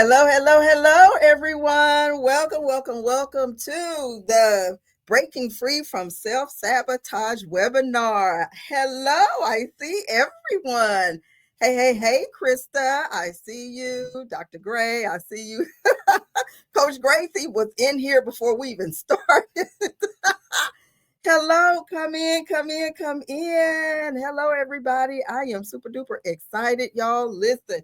Hello, everyone. Welcome to the Breaking Free from Self-Sabotage webinar. Hello, I see everyone. Hey, Krista, I see you. Dr. Gray, I see you. Coach Gracie was in here before we even started. Hello, come in. Hello, everybody. I am super duper excited, y'all. Listen,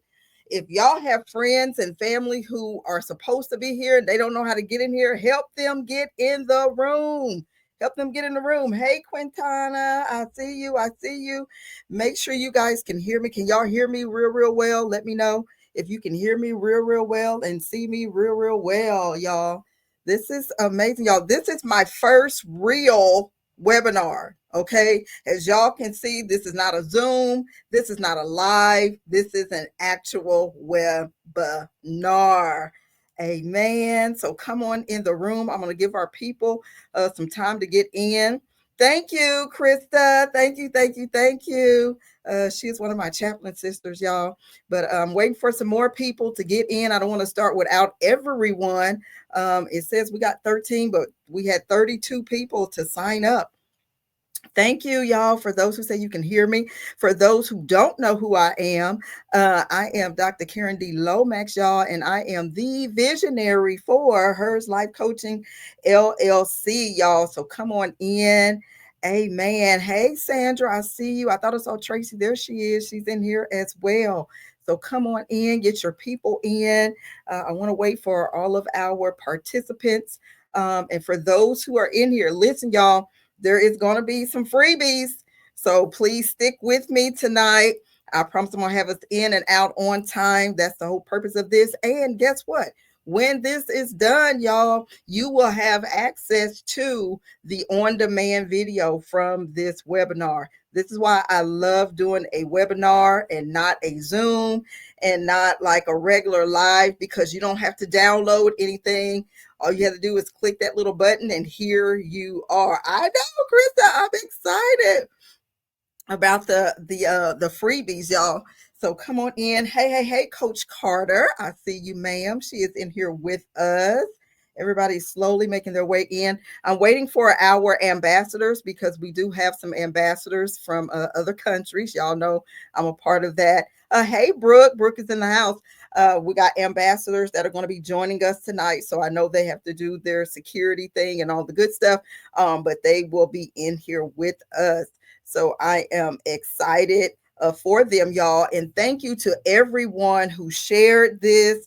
if y'all have friends and family who are supposed to be here and they don't know how to get in here, help them get in the room. Help them get in the room. Hey, Quintana, I see you. Make sure you guys can hear me. Can y'all hear me real well? Let me know if you can hear me real well and see me real well, y'all. This is amazing, y'all. This is my first real webinar. Okay. As y'all can see, this is not a Zoom. This is not a live. This is an actual webinar. Amen. So come on in the room. I'm going to give our people some time to get in. Thank you, Krista. Thank you. She is one of my chaplain sisters, y'all. But I'm waiting for some more people to get in. I don't want to start without everyone. It says we got 13, but we had 32 people to sign up. Thank you, y'all, for those who say you can hear me. For those who don't know who I am Dr. Karen D. Lomax, y'all, and I am the visionary for Hers Life Coaching LLC, y'all. So come on in. Amen. Hey, Sandra, I see you. I thought I saw Tracy. There she is. She's in here as well. So come on in, get your people in. I want to wait for all of our participants. And for those who are in here, listen, y'all, there is going to be some freebies. So please stick with me tonight. I promise I'm going to have us in and out on time. That's the whole purpose of this. And guess what? When this is done, y'all, you will have access to the on-demand video from this webinar. This is why I love doing a webinar and not a Zoom and not like a regular live, because you don't have to download anything. All you have to do is click that little button and here you are. I know, Krista, I'm excited about the freebies, y'all. So come on in. Hey, Coach Carter. I see you, ma'am. She is in here with us. Everybody's slowly making their way in. I'm waiting for our ambassadors because we do have some ambassadors from other countries. Y'all know I'm a part of that. Hey, Brooke. Brooke is in the house. We got ambassadors that are going to be joining us tonight. So I know they have to do their security thing and all the good stuff, but they will be in here with us. So I am excited for them, y'all. And thank you to everyone who shared this,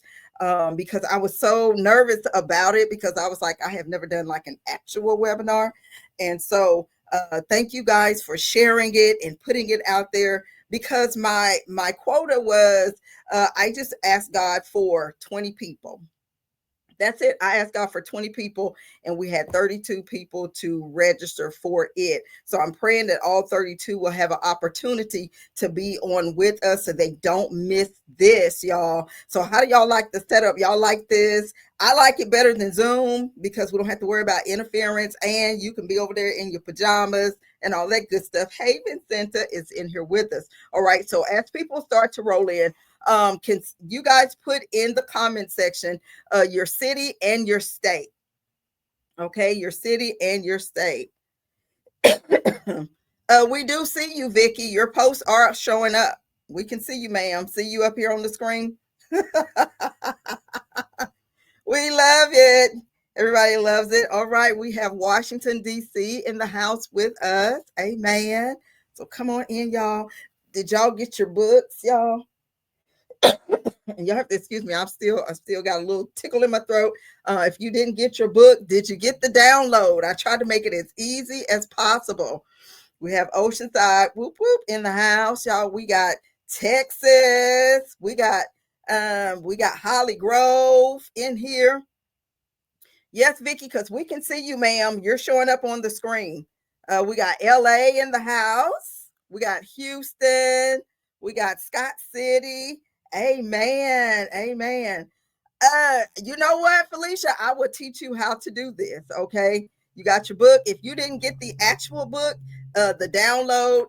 because I was so nervous about it, because I was like, I have never done like an actual webinar. And so thank you guys for sharing it and putting it out there, because my quota was, I just asked God for 20 people. That's it. I asked God for 20 people and we had 32 people to register for it. So I'm praying that all 32 will have an opportunity to be on with us so they don't miss this, y'all. So how do y'all like the setup? Y'all like this? I like it better than Zoom because we don't have to worry about interference, and you can be over there in your pajamas and all that good stuff. Hey, Vincenta is in here with us. All right. So as people start to roll in, can you guys put in the comment section your city and your state? Okay, your city and your state. We do see you, Vicky. Your posts are showing up. We can see you, ma'am. See you up here on the screen. We love it. Everybody loves it. All right, we have Washington, D.C. in the house with us. Amen. So come on in, y'all. Did y'all get your books, y'all? And y'all have to excuse me. I still got a little tickle in my throat. If you didn't get your book, did you get the download? I tried to make it as easy as possible. We have Oceanside, whoop whoop, in the house, y'all. We got Texas. We got Holly Grove in here. Yes, Vicky, because we can see you, ma'am. You're showing up on the screen. We got LA in the house. We got Houston. We got Scott City. Amen. You know what, Felicia? I will teach you how to do this. Okay. You got your book. If you didn't get the actual book, the download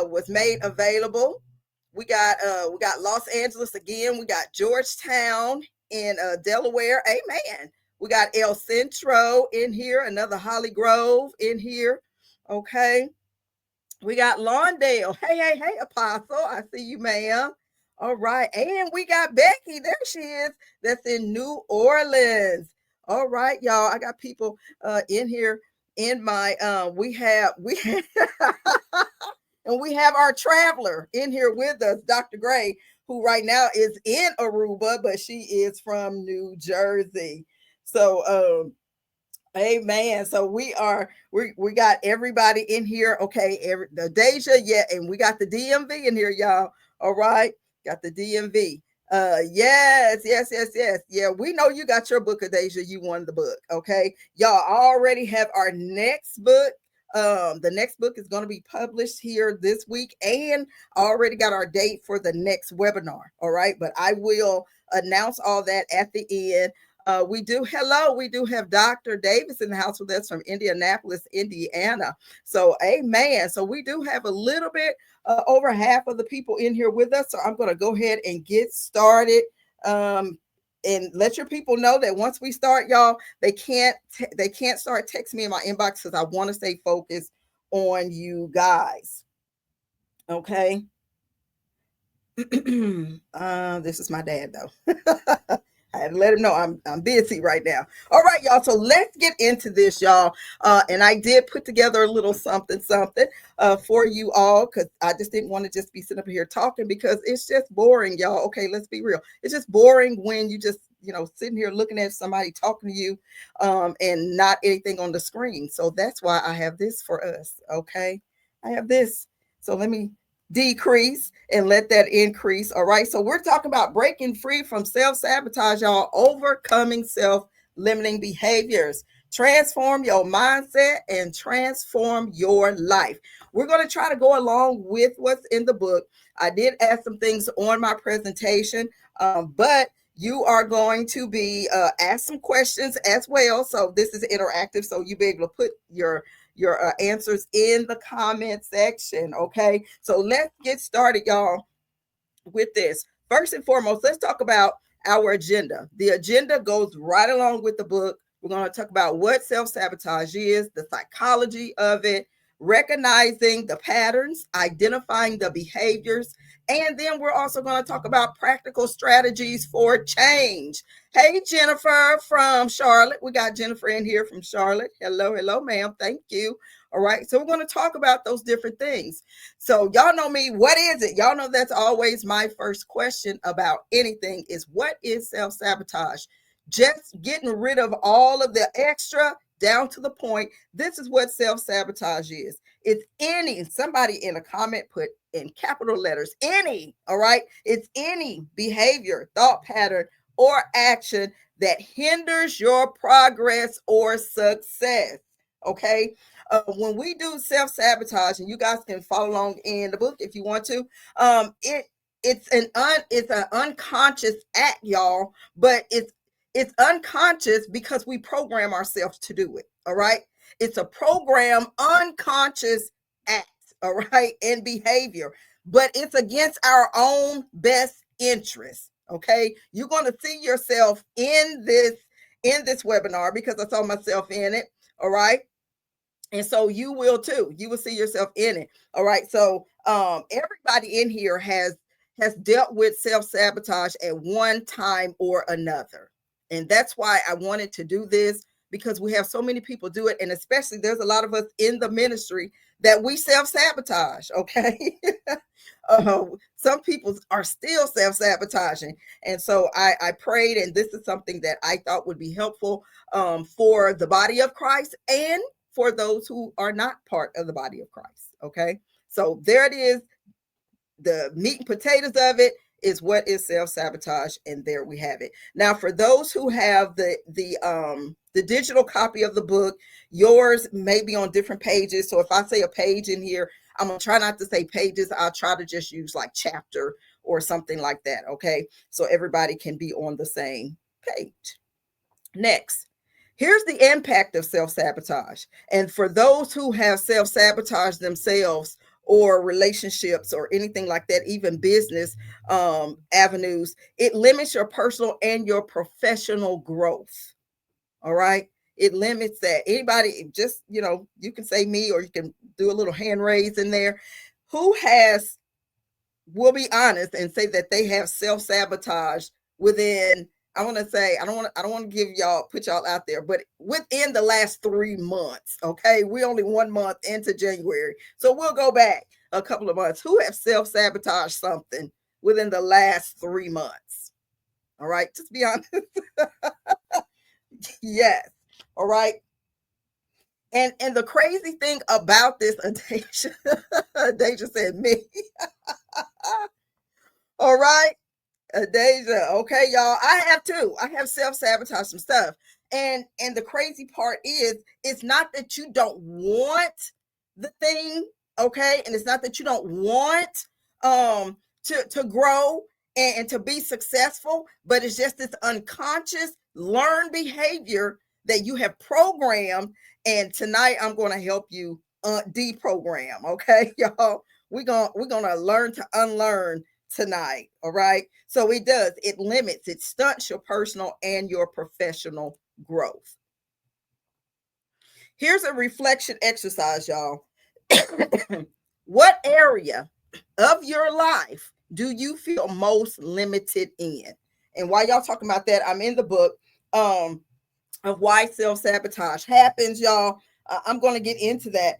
was made available. We got Los Angeles again. We got Georgetown in Delaware. Amen. We got El Centro in here, another Holly Grove in here. Okay. We got Lawndale. Hey, Apostle. I see you, ma'am. All right. And we got Becky. There she is. That's in New Orleans. All right, y'all. I got people in here in my we and we have our traveler in here with us, Dr. Gray, who right now is in Aruba, but she is from New Jersey. So amen. So we got everybody in here. Okay, the Deja, yeah, and we got the DMV in here, y'all. All right, got the DMV. Yes. Yeah, we know you got your book of Deja. You won the book. Okay, y'all already have our next book. The next book is going to be published here this week, and I already got our date for the next webinar. All right, but I will announce all that at the end. We do have Dr. Davis in the house with us from Indianapolis, Indiana. So amen. So we do have a little bit over half of the people in here with us. So I'm going to go ahead and get started. And let your people know that once we start, y'all, they can't start texting me in my inbox because I want to stay focused on you guys. Okay. This is my dad though. I had to let him know I'm busy right now. All right, y'all. So let's get into this, y'all. And I did put together a little something for you all because I just didn't want to just be sitting up here talking because it's just boring, y'all. Okay, let's be real. It's just boring when you just sitting here looking at somebody talking to you, and not anything on the screen. So that's why I have this for us. Okay, I have this. So let me decrease and let that increase. All right. So we're talking about breaking free from self-sabotage, y'all, overcoming self-limiting behaviors. Transform your mindset and transform your life. We're going to try to go along with what's in the book. I did add some things on my presentation, but you are going to be asked some questions as well. So this is interactive. So you'll be able to put your answers in the comment section. Okay, so let's get started, y'all, with this. First and foremost, let's talk about our agenda. The agenda goes right along with the book. We're going to talk about what self-sabotage is, the psychology of it, recognizing the patterns, identifying the behaviors, and then we're also going to talk about practical strategies for change. Hey, Jennifer from Charlotte. We got Jennifer in here from Charlotte. Hello, ma'am. Thank you. All right. So we're going to talk about those different things. So y'all know me. What is it? Y'all know that's always my first question about anything is what is self-sabotage? Just getting rid of all of the extra down to the point. This is what self-sabotage is. It's somebody in a comment put in capital letters, any, all right? It's any behavior, thought pattern, or action that hinders your progress or success. Okay. When we do self-sabotage, and you guys can follow along in the book if you want to, it's an unconscious act, y'all, but it's unconscious because we program ourselves to do it. All right. It's a program unconscious act. All right. And behavior, but it's against our own best interest. Okay. You're going to see yourself in this webinar because I saw myself in it. All right. And so you will too. You will see yourself in it. All right. So everybody in here has dealt with self-sabotage at one time or another. And that's why I wanted to do this because we have so many people do it. And especially there's a lot of us in the ministry that we self-sabotage. Okay. Some people are still self-sabotaging. And so I prayed, and this is something that I thought would be helpful for the body of Christ and for those who are not part of the body of Christ. Okay. So there it is. The meat and potatoes of it is what is self-sabotage. And there we have it. Now, for those who have the digital copy of the book, yours may be on different pages. So if I say a page in here, I'm going to try not to say pages. I'll try to just use like chapter or something like that. Okay. So everybody can be on the same page. Next. Here's the impact of self-sabotage. And for those who have self-sabotaged themselves or relationships or anything like that, even business avenues, it limits your personal and your professional growth. All right. It limits that. Anybody, just, you can say me, or you can do a little hand raise in there. Who has, will be honest and say that they have self-sabotage within, I want to say, I don't want to give y'all, put y'all out there, but within the last 3 months. Okay. We only 1 month into January. So we'll go back a couple of months. Who have self-sabotaged something within the last 3 months? All right. Just be honest. Yes. All right. And the crazy thing about this, Adasia, Adasia said me. All right. Deja, okay, y'all. I have too. I have self-sabotage some stuff. And the crazy part is, it's not that you don't want the thing, okay? And it's not that you don't want to grow and to be successful, but it's just this unconscious learned behavior that you have programmed. And tonight I'm going to help you deprogram, okay, y'all. We're gonna learn to unlearn tonight. All right. So it limits, it stunts your personal and your professional growth. Here's a reflection exercise, y'all. What area of your life do you feel most limited in? And while y'all talking about that, I'm in the book of why self-sabotage happens, y'all. I'm going to get into that.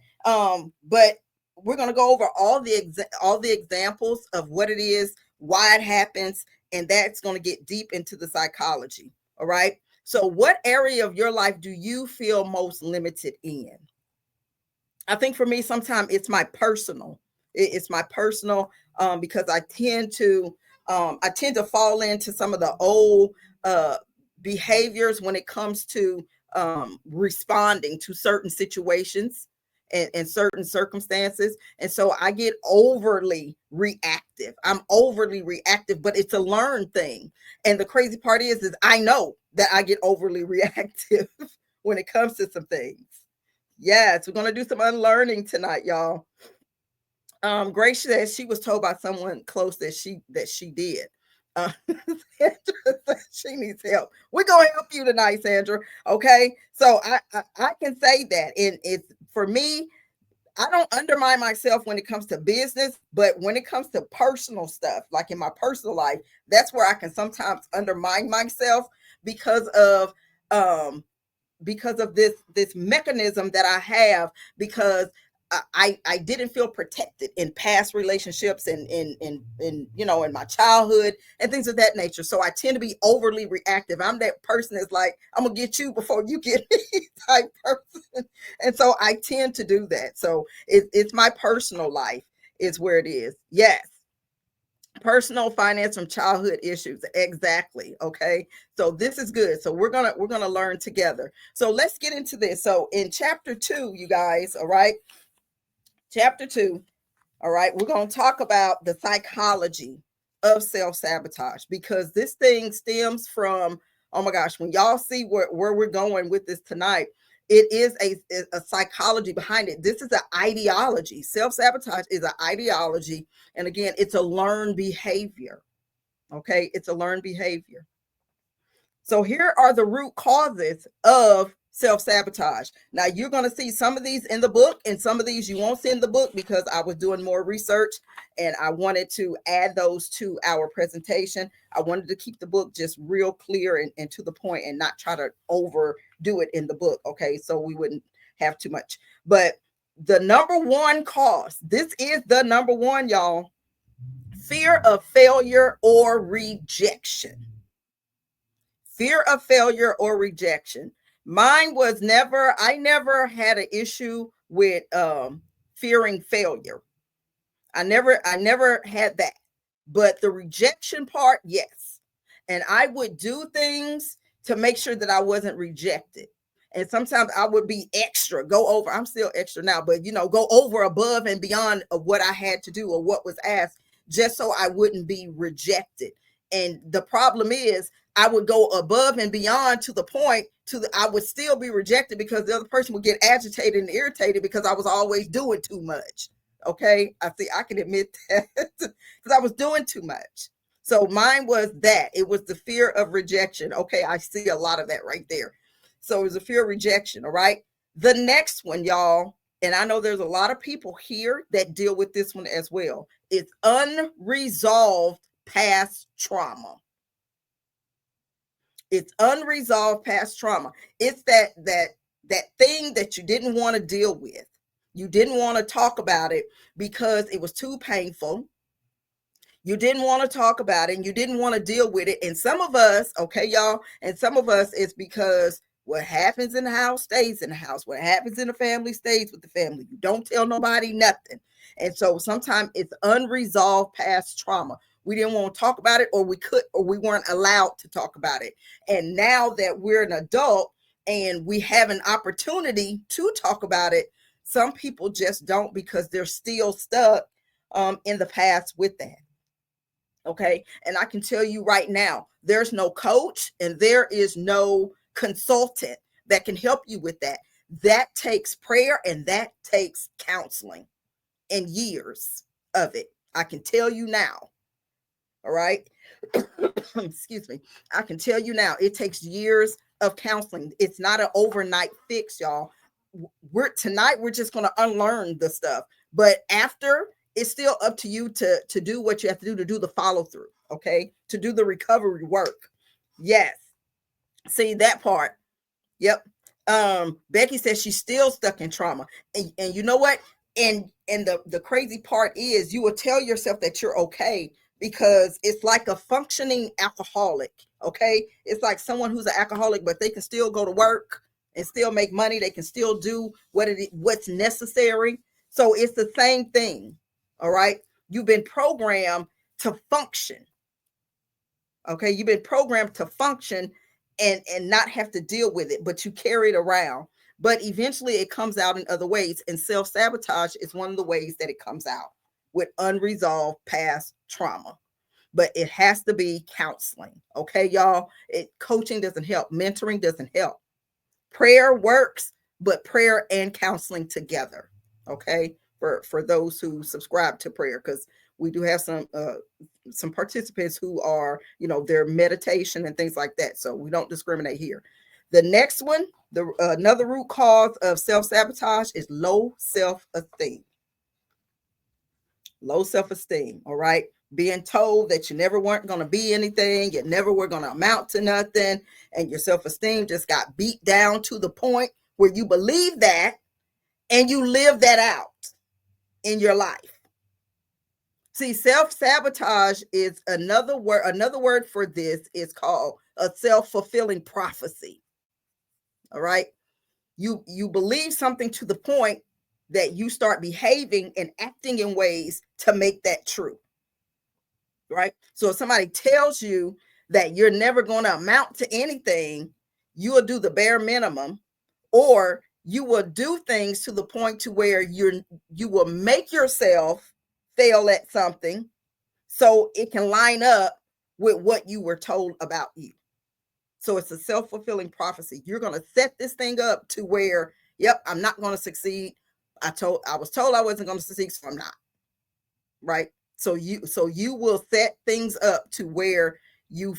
But we're going to go over all the examples of what it is, why it happens, and that's going to get deep into the psychology. All right. So what area of your life do you feel most limited in? I think for me, sometimes it's my personal. It's my personal, because I tend to fall into some of the old behaviors when it comes to responding to certain situations and certain circumstances. And so I get overly reactive. I'm overly reactive, but it's a learned thing. And the crazy part is I know that I get overly reactive when it comes to some things. Yes, we're going to do some unlearning tonight, y'all. Grace says she was told by someone close that she did. Sandra says she needs help. We're gonna help you tonight, Sandra. Okay, so I can say that, and it's for me. I don't undermine myself when it comes to business, but when it comes to personal stuff, like in my personal life, that's where I can sometimes undermine myself because of um this mechanism that I have, because I didn't feel protected in past relationships and in my childhood and things of that nature. So I tend to be overly reactive. I'm that person that's like, I'm gonna get you before you get me type person. And so I tend to do that. So it's my personal life is where it is. Yes. Personal finance from childhood issues. Exactly. Okay. So this is good. So we're gonna learn together. So let's get into this. So in chapter 2, you guys, all right. Chapter 2, all right, we're going to talk about the psychology of self-sabotage, because this thing stems from, oh my gosh, when y'all see where we're going with this tonight, it is a psychology behind it. This is an ideology. Self-sabotage is an ideology. And again, it's a learned behavior. Okay, it's a learned behavior. So here are the root causes of self-sabotage. Now you're going to see some of these in the book, and some of these you won't see in the book because I was doing more research and I wanted to add those to our presentation. I wanted to keep the book just real clear and to the point, and not try to overdo it in the book. Okay, so we wouldn't have too much. But the number one cause, this is the number one, y'all: fear of failure or rejection. Fear of failure or rejection. Mine was I never had an issue with fearing failure. I never had that. But the rejection part, yes. And I would do things to make sure that I wasn't rejected. And sometimes I would be extra, go over. I'm still extra now, but go over above and beyond of what I had to do or what was asked, just so I wouldn't be rejected. And the problem is, I would go above and beyond to the point I would still be rejected, because the other person would get agitated and irritated because I was always doing too much. Okay. I see, I can admit that because I was doing too much. So mine was that it was the fear of rejection. Okay. I see a lot of that right there. So it was a fear of rejection. All right. The next one, y'all, and I know there's a lot of people here that deal with this one as well. It's unresolved past trauma. It's unresolved past trauma. It's that thing that you didn't want to deal with. You didn't want to talk about it because it was too painful. You didn't want to talk about it and you didn't want to deal with it. And some of us, okay, y'all, and some of us, it's because what happens in the house stays in the house. What happens in the family stays with the family. You don't tell nobody nothing. And so sometimes it's unresolved past trauma. We didn't want to talk about it, or we weren't allowed to talk about it. And now that we're an adult and we have an opportunity to talk about it, some people just don't because they're still stuck in the past with that. Okay. And I can tell you right now, there's no coach and there is no consultant that can help you with that. That takes prayer and that takes counseling and years of it. I can tell you now. All right. Excuse me. I can tell you now, it takes years of counseling. It's not an overnight fix, y'all. We're just going to unlearn the stuff. But after, it's still up to you to do what you have to do the follow through, okay? To do the recovery work. Yes. See that part. Yep. Becky says she's still stuck in trauma. And you know what? And the crazy part is you will tell yourself that you're okay because it's like a functioning alcoholic. Okay. It's like someone who's an alcoholic, but they can still go to work and still make money. They can still do what's necessary. So it's the same thing. All right. You've been programmed to function. Okay. You've been programmed to function and not have to deal with it, but you carry it around. But eventually it comes out in other ways. And self-sabotage is one of the ways that it comes out with unresolved past trauma. But it has to be counseling. Okay, y'all. Coaching doesn't help. Mentoring doesn't help. Prayer works, but prayer and counseling together. Okay, for those who subscribe to prayer, because we do have some participants who are, their meditation and things like that. So we don't discriminate here. The next one, another root cause of self-sabotage is low self-esteem. Low self-esteem. All right. Being told that you never weren't going to be anything, you never were going to amount to nothing, and your self-esteem just got beat down to the point where you believe that and you live that out in your life. See, self-sabotage is another word. Another word for this is called a self-fulfilling prophecy. All right. You believe something to the point that you start behaving and acting in ways to make that true. Right. So if somebody tells you that you're never going to amount to anything, you will do the bare minimum, or you will do things to the point to where you will make yourself fail at something so it can line up with what you were told about you. So it's a self-fulfilling prophecy. You're going to set this thing up to where, yep, I'm not going to succeed. I was told I wasn't going to succeed, so I'm not. Right? So you will set things up to where you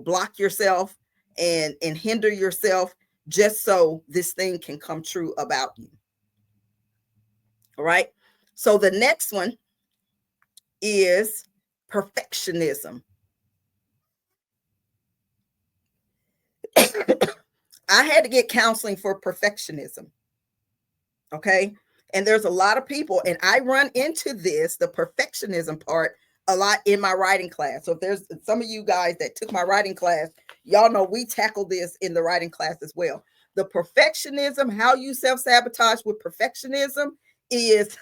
block yourself and hinder yourself just so this thing can come true about you. All right? So the next one is perfectionism. I had to get counseling for perfectionism. Okay. And there's a lot of people, and I run into the perfectionism part, a lot in my writing class. So if there's some of you guys that took my writing class, y'all know we tackle this in the writing class as well. The perfectionism, how you self-sabotage with perfectionism is,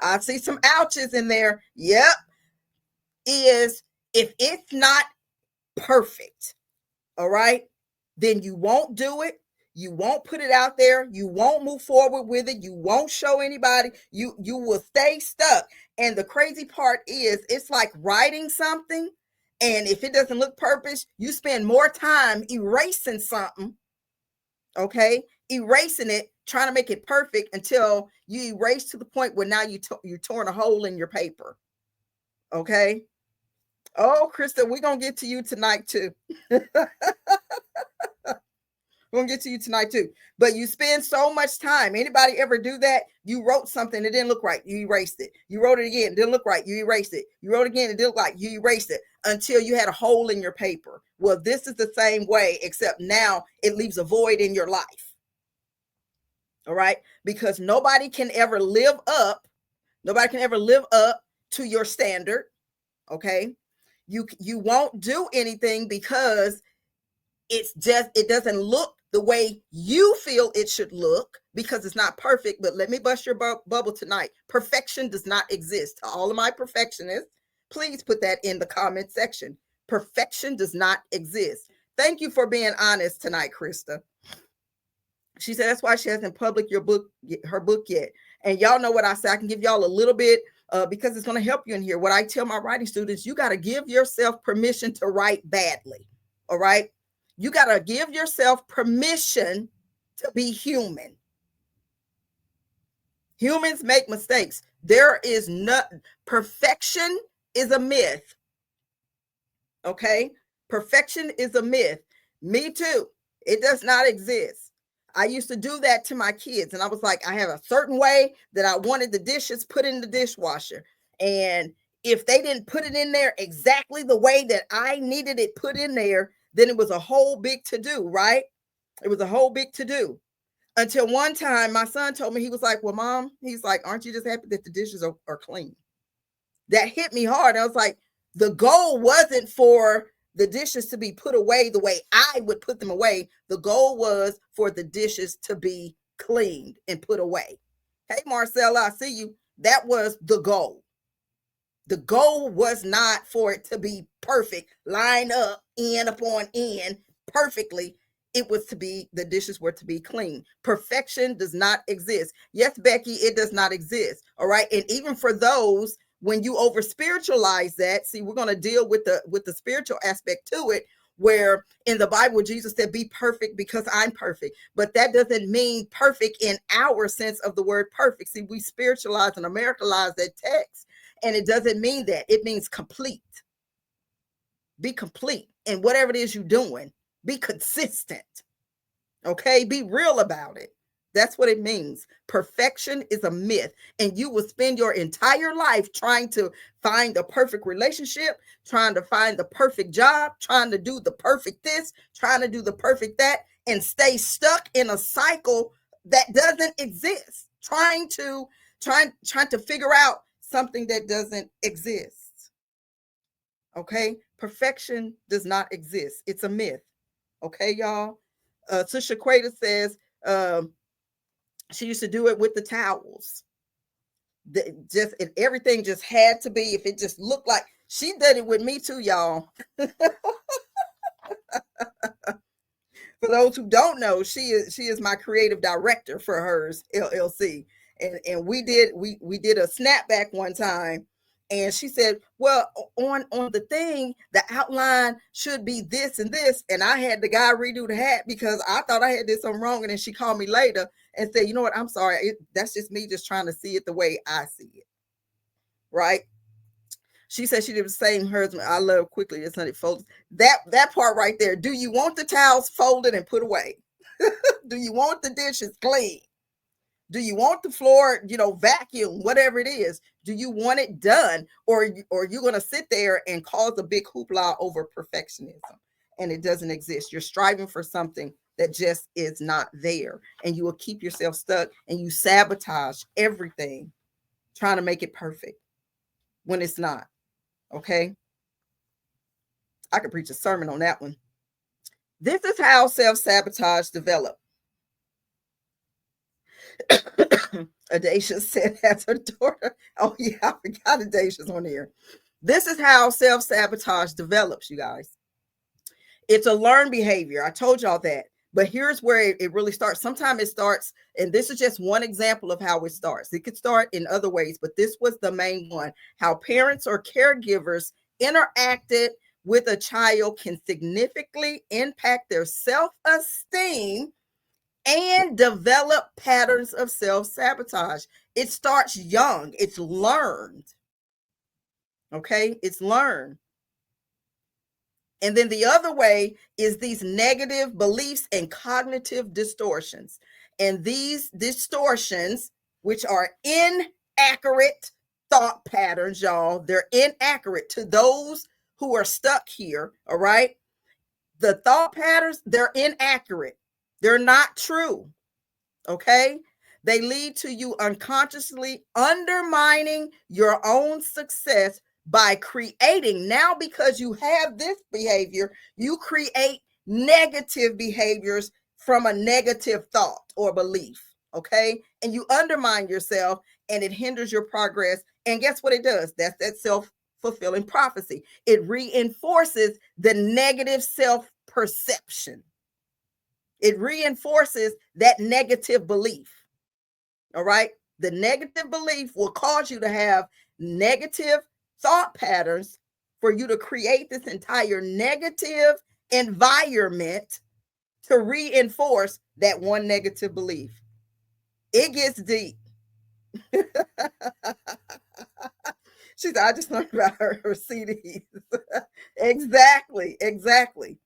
I see some ouches in there. Yep. Is if it's not perfect, all right, then you won't do it. You won't put it out there. You won't move forward with it. You won't show anybody. You will stay stuck. And the crazy part is it's like writing something. And if it doesn't look perfect, you spend more time erasing something, okay, erasing it, trying to make it perfect until you erase to the point where now you're torn a hole in your paper. Okay. Oh, Krista, we're gonna get to you tonight too. We're gonna get to you tonight too. But you spend so much time. Anybody ever do that? You wrote something, it didn't look right, you erased it. You wrote it again, it didn't look right, you erased it. You wrote it again, it didn't look right, you erased it until you had a hole in your paper. Well, this is the same way, except now it leaves a void in your life. All right, because nobody can ever live up to your standard. Okay, you won't do anything because it doesn't look the way you feel it should look because it's not perfect. But let me bust your bubble tonight. Perfection does not exist. To all of my perfectionists, please put that in the comment section. Perfection does not exist. Thank you for being honest tonight, Krista. She said that's why she hasn't published her book yet. And y'all know what I say. I can give y'all a little bit because it's going to help you in here. What I tell my writing students, you got to give yourself permission to write badly. All right. You got to give yourself permission to be human. Humans make mistakes. Perfection is a myth. Okay. Perfection is a myth. Me too. It does not exist. I used to do that to my kids. And I was like, I have a certain way that I wanted the dishes put in the dishwasher. And if they didn't put it in there exactly the way that I needed it put in there, then it was a whole big to-do, right? It was a whole big to-do. Until one time my son told me, he was like, well, Mom, he's like, aren't you just happy that the dishes are clean? That hit me hard. I was like, the goal wasn't for the dishes to be put away the way I would put them away. The goal was for the dishes to be cleaned and put away. Hey, Marcella, I see you. That was the goal. The goal was not for it to be perfect, line up, end upon end perfectly. It was to be, the dishes were to be clean. Perfection does not exist. Yes, Becky, it does not exist. All right. And even for those, when you over spiritualize that, see, we're going to deal with the spiritual aspect to it, where in the Bible, Jesus said, be perfect because I'm perfect. But that doesn't mean perfect in our sense of the word perfect. See, we spiritualize and Americanize that text, and it doesn't mean that. It means complete. Be complete in whatever it is you're doing. Be consistent. Okay, be real about it. That's what it means. Perfection is a myth, and you will spend your entire life trying to find the perfect relationship, trying to find the perfect job, trying to do the perfect this, trying to do the perfect that, and stay stuck in a cycle that doesn't exist. Trying to figure out something that doesn't exist. Okay, perfection does not exist. It's a myth. Okay, y'all. Tisha Quater says she used to do it with the towels. Everything just had to be, if it just looked like, she did it with me too, y'all. For those who don't know, she is my creative director for hers LLC, and we did a snapback one time, and she said, well, on the thing, the outline should be this and this, and I had the guy redo the hat because I thought I had did something wrong, and then she called me later and said, you know what, I'm sorry, that's just me just trying to see it the way I see it, right? She said she did the same. Hers, I love quickly. It's not it folds. That part right there. Do you want the towels folded and put away? Do you want the dishes clean? Do you want the floor, vacuum, whatever it is? Do you want it done? Or you're going to sit there and cause a big hoopla over perfectionism, and it doesn't exist. You're striving for something that just is not there, and you will keep yourself stuck, and you sabotage everything trying to make it perfect when it's not. Okay. I could preach a sermon on that one. This is how self-sabotage developed. Adacia said as her daughter. Oh yeah, I forgot Adacia's on here. This is how self-sabotage develops, you guys. It's a learned behavior. I told y'all that. But here's where it really starts. Sometimes it starts, and this is just one example of how it starts. It could start in other ways, but this was the main one. How parents or caregivers interacted with a child can significantly impact their self-esteem and develop patterns of self-sabotage. It starts young. It's learned. Okay? It's learned. And then the other way is these negative beliefs and cognitive distortions. And these distortions, which are inaccurate thought patterns, y'all, they're inaccurate to those who are stuck here. All right. The thought patterns, they're inaccurate. They're not true. Okay. They lead to you unconsciously undermining your own success by creating. Now, because you have this behavior, you create negative behaviors from a negative thought or belief. Okay. And you undermine yourself and it hinders your progress. And guess what it does? That's that self-fulfilling prophecy. It reinforces the negative self-perception. It reinforces that negative belief. All right. The negative belief will cause you to have negative thought patterns for you to create this entire negative environment to reinforce that one negative belief. It gets deep. She said, I just learned about her CDs. Exactly. Exactly.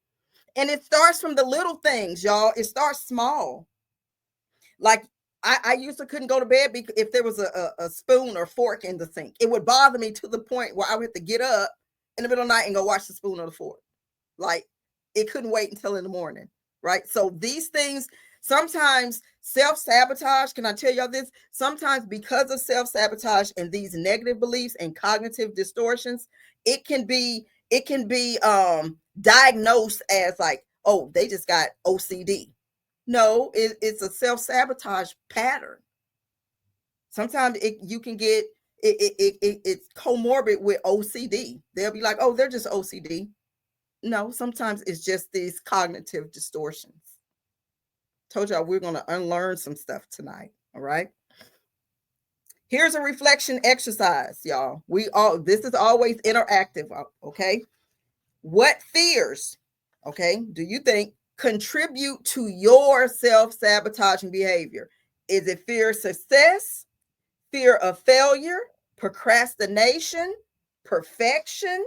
And it starts from the little things, y'all. It starts small. Like I used to couldn't go to bed because if there was a spoon or fork in the sink, it would bother me to the point where I would have to get up in the middle of the night and go wash the spoon or the fork. Like it couldn't wait until in the morning, right? So these things sometimes self-sabotage. Can I tell y'all this? Sometimes because of self-sabotage and these negative beliefs and cognitive distortions, it can be diagnosed as like, oh, they just got OCD. No, it's a self-sabotage pattern. Sometimes you can get it's comorbid with OCD. They'll be like, oh, they're just OCD. No, sometimes it's just these cognitive distortions. Told y'all we're going to unlearn some stuff tonight. All right. Here's a reflection exercise, y'all. This is always interactive. Okay. What fears, okay, do you think contribute to your self-sabotaging behavior? Is it fear of success, fear of failure, procrastination, perfection?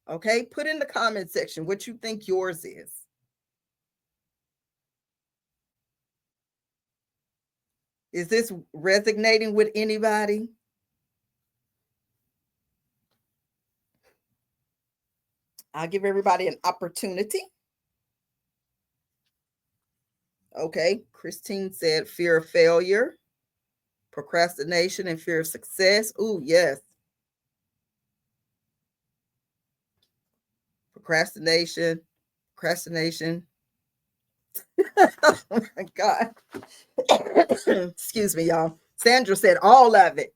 Okay, put in the comment section what you think yours is. Is this resonating with anybody? I'll give everybody an opportunity. Okay, Christine said fear of failure, procrastination, and fear of success. Ooh, yes. Procrastination. Oh my God. Excuse me, y'all. Sandra said all of it.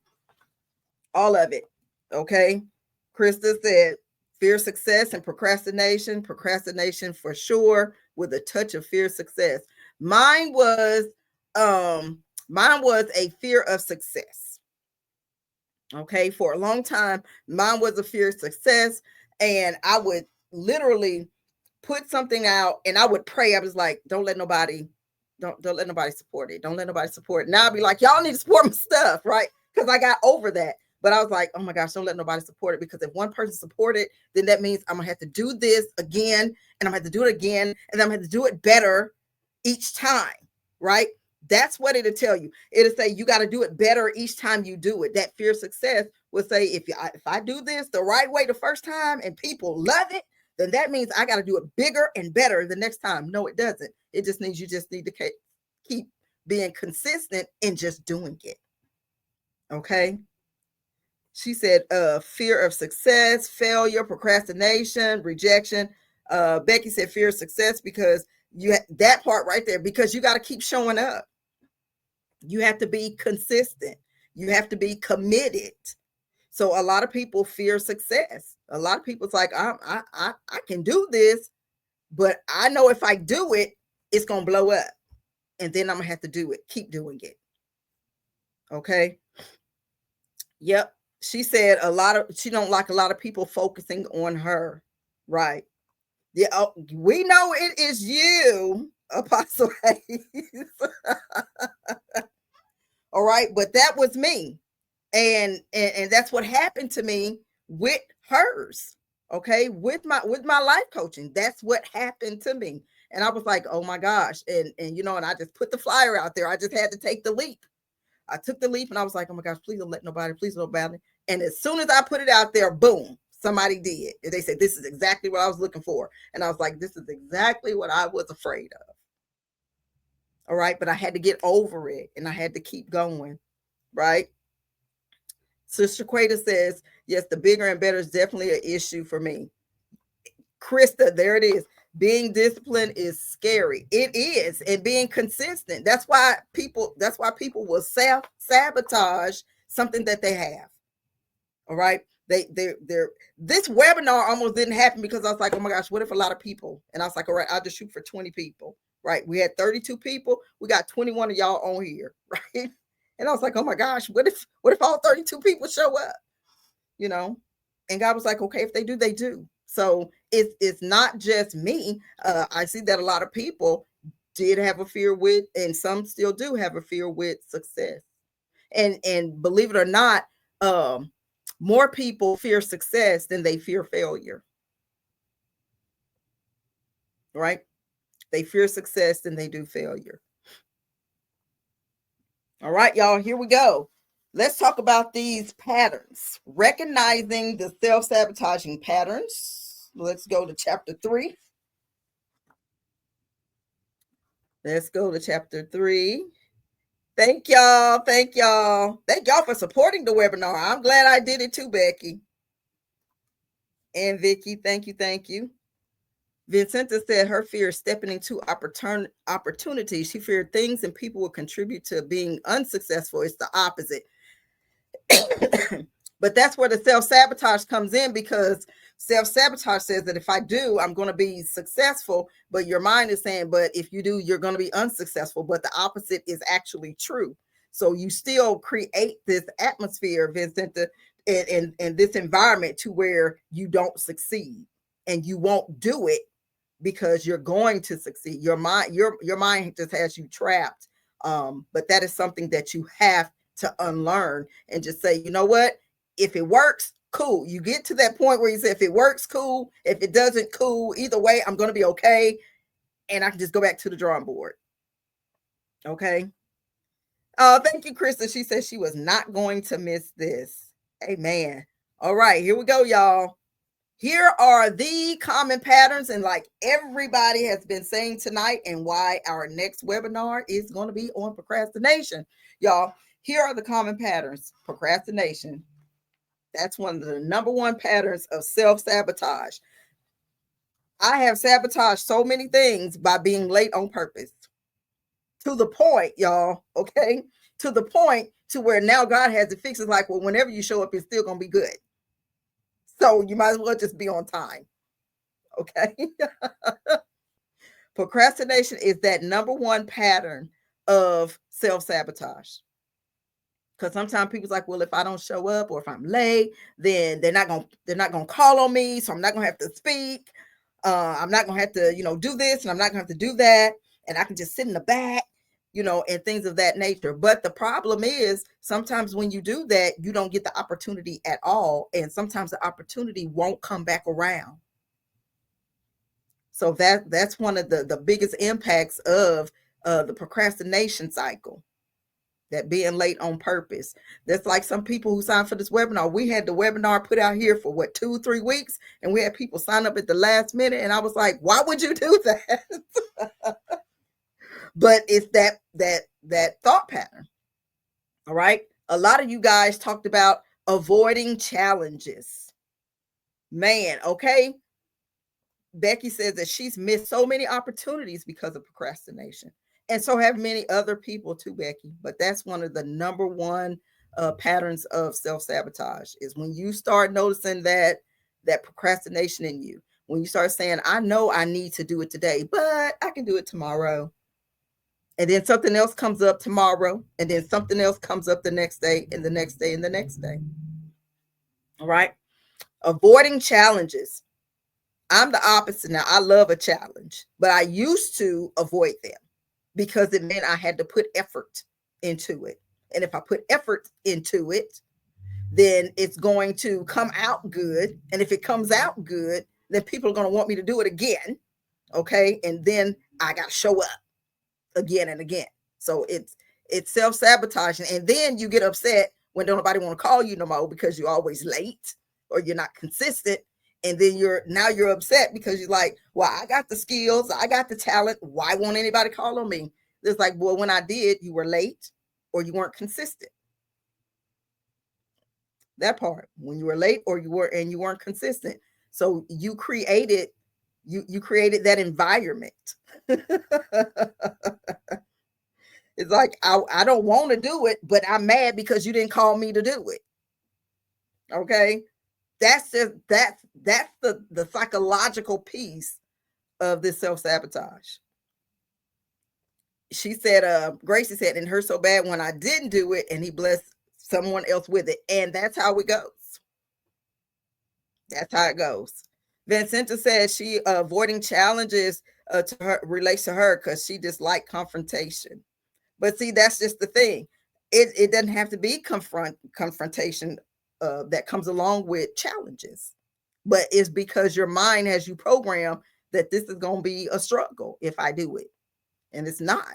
All of it. Okay. Krista said fear of success and procrastination. Procrastination for sure, with a touch of fear of success. Mine was a fear of success. Okay. For a long time, mine was a fear of success. And I would literally put something out and I would pray. I was like, don't let nobody support it. Don't let nobody support it. Now I'd be like, y'all need to support my stuff, right? Because I got over that. But I was like, oh my gosh, don't let nobody support it. Because if one person support it, then that means I'm gonna have to do this again, and I'm gonna have to do it again, and I'm gonna have to do it better each time, right? That's what it'll tell you. It'll say you got to do it better each time you do it. That fear of success will say, if I do this the right way the first time and people love it, then that means I got to do it bigger and better the next time. No, it doesn't. It just means you just need to keep being consistent in just doing it. Okay. She said, fear of success, failure, procrastination, rejection. Becky said fear of success because that part right there, because you got to keep showing up. You have to be consistent. You have to be committed. So a lot of people fear success. A lot of people's like, I can do this, but I know if I do it, it's gonna blow up, and then I'm gonna have to do it. Keep doing it. Okay. Yep. She said she don't like a lot of people focusing on her. Right. Yeah. Oh, we know it is you. Apostle Hayes. All right, but that was me. And that's what happened to me with hers. Okay, with my life coaching, that's what happened to me. And I was like, oh my gosh. And and I just put the flyer out there. I just had to take the leap. I took the leap and I was like, oh my gosh, please don't let nobody, please don't nobody. And as soon as I put it out there, boom, somebody did. And they said, this is exactly what I was looking for. And I was like, this is exactly what I was afraid of. All right. But I had to get over it and I had to keep going. Right. Sister Quata says, yes, the bigger and better is definitely an issue for me. Krista, there it is. Being disciplined is scary. It is. And being consistent. That's why people will self-sabotage something that they have. All right. They're this webinar almost didn't happen because I was like, oh my gosh, what if a lot of people? And I was like, all right, I'll just shoot for 20 people. Right. We had 32 people. We got 21 of y'all on here. Right. And I was like, oh my gosh, what if all 32 people show up? And God was like, okay, if they do, they do. So it's not just me. I see that a lot of people did have a fear with, and some still do have a fear with success. And believe it or not, more people fear success than they fear failure. Right? They fear success than they do failure. All right, y'all, here we go. Let's talk about these patterns. Recognizing the self-sabotaging patterns. Let's go to chapter 3. Let's go to chapter 3. Thank y'all. Thank y'all. Thank y'all for supporting the webinar. I'm glad I did it too, Becky. And Vicky, thank you. Thank you. Vincenta said her fear is stepping into opportunities. She feared things and people will contribute to being unsuccessful. It's the opposite. But that's where the self-sabotage comes in, because self-sabotage says that if I do, I'm going to be successful. But your mind is saying, but if you do, you're going to be unsuccessful. But the opposite is actually true. So you still create this atmosphere, Vincent, and this environment to where you don't succeed, and you won't do it because you're going to succeed. Your mind just has you trapped. But that is something that you have to unlearn and just say, you know what? If it works, cool. You get to that point where you say, if it works, cool. If it doesn't, cool. Either way, I'm going to be okay. And I can just go back to the drawing board. Okay. Thank you, Krista. She said she was not going to miss this. Amen. All right, here we go, y'all. Here are the common patterns, and like everybody has been saying tonight, and why our next webinar is going to be on procrastination. Y'all, here are the common patterns. Procrastination. That's one of the number one patterns of self-sabotage. I have sabotaged so many things by being late on purpose. To the point, y'all, okay? To the point to where now God has it fixed. It's like, well, whenever you show up, it's still going to be good. So you might as well just be on time. Okay. Procrastination is that number one pattern of self-sabotage. Because sometimes people's like, well, if I don't show up or if I'm late, then they're not gonna call on me, so I'm not gonna have to speak. I'm not gonna have to, do this, and I'm not gonna have to do that, and I can just sit in the back, and things of that nature. But the problem is sometimes when you do that, you don't get the opportunity at all, and sometimes the opportunity won't come back around. So that's one of the biggest impacts of the procrastination cycle. That being late on purpose. That's like some people who signed for this webinar. We had the webinar put out here for 2-3 weeks, and we had people sign up at the last minute. And I was like, why would you do that? But it's that thought pattern. All right. A lot of you guys talked about avoiding challenges. Man, okay. Becky says that she's missed so many opportunities because of procrastination. And so have many other people too, Becky. But that's one of the number one patterns of self-sabotage, is when you start noticing that procrastination in you. When you start saying, I know I need to do it today, but I can do it tomorrow. And then something else comes up tomorrow. And then something else comes up the next day, and the next day, and the next day. All right. Avoiding challenges. I'm the opposite now. I love a challenge, but I used to avoid them because it meant I had to put effort into it. And if I put effort into it, then it's going to come out good. And if it comes out good, then people are going to want me to do it again. Okay. And then I got to show up again and again. So it's self-sabotaging. And then you get upset when don't nobody want to call you no more because you're always late or you're not consistent. And then you're upset because you're like, well, I got the skills, I got the talent. Why won't anybody call on me? It's like, well, when I did, you were late or you weren't consistent. That part, when you were late or you weren't consistent. So you created that environment. It's like I don't want to do it, but I'm mad because you didn't call me to do it. Okay. That's the psychological piece of this self-sabotage. She said, Gracie said, and hurt so bad when I didn't do it, and he blessed someone else with it. And that's how it goes. That's how it goes. Vincenta said she avoiding challenges to her relates to her because she disliked confrontation. But see, that's just the thing. It doesn't have to be confrontation that comes along with challenges, but it's because your mind has you programmed that this is going to be a struggle if I do it, and it's not.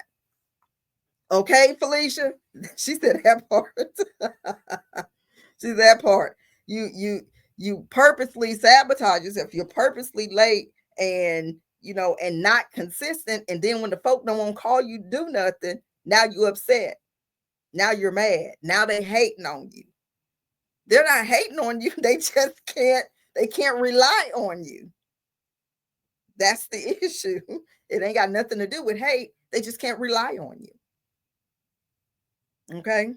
Okay, Felicia. She said that part. She's that part. You purposely sabotage yourself. You're purposely late and and not consistent. And then when the folk don't want to call you do nothing, now you upset. Now you're mad. Now they hating on you. They're not hating on you. They just can't rely on you. That's the issue. It ain't got nothing to do with hate. They just can't rely on you. Okay.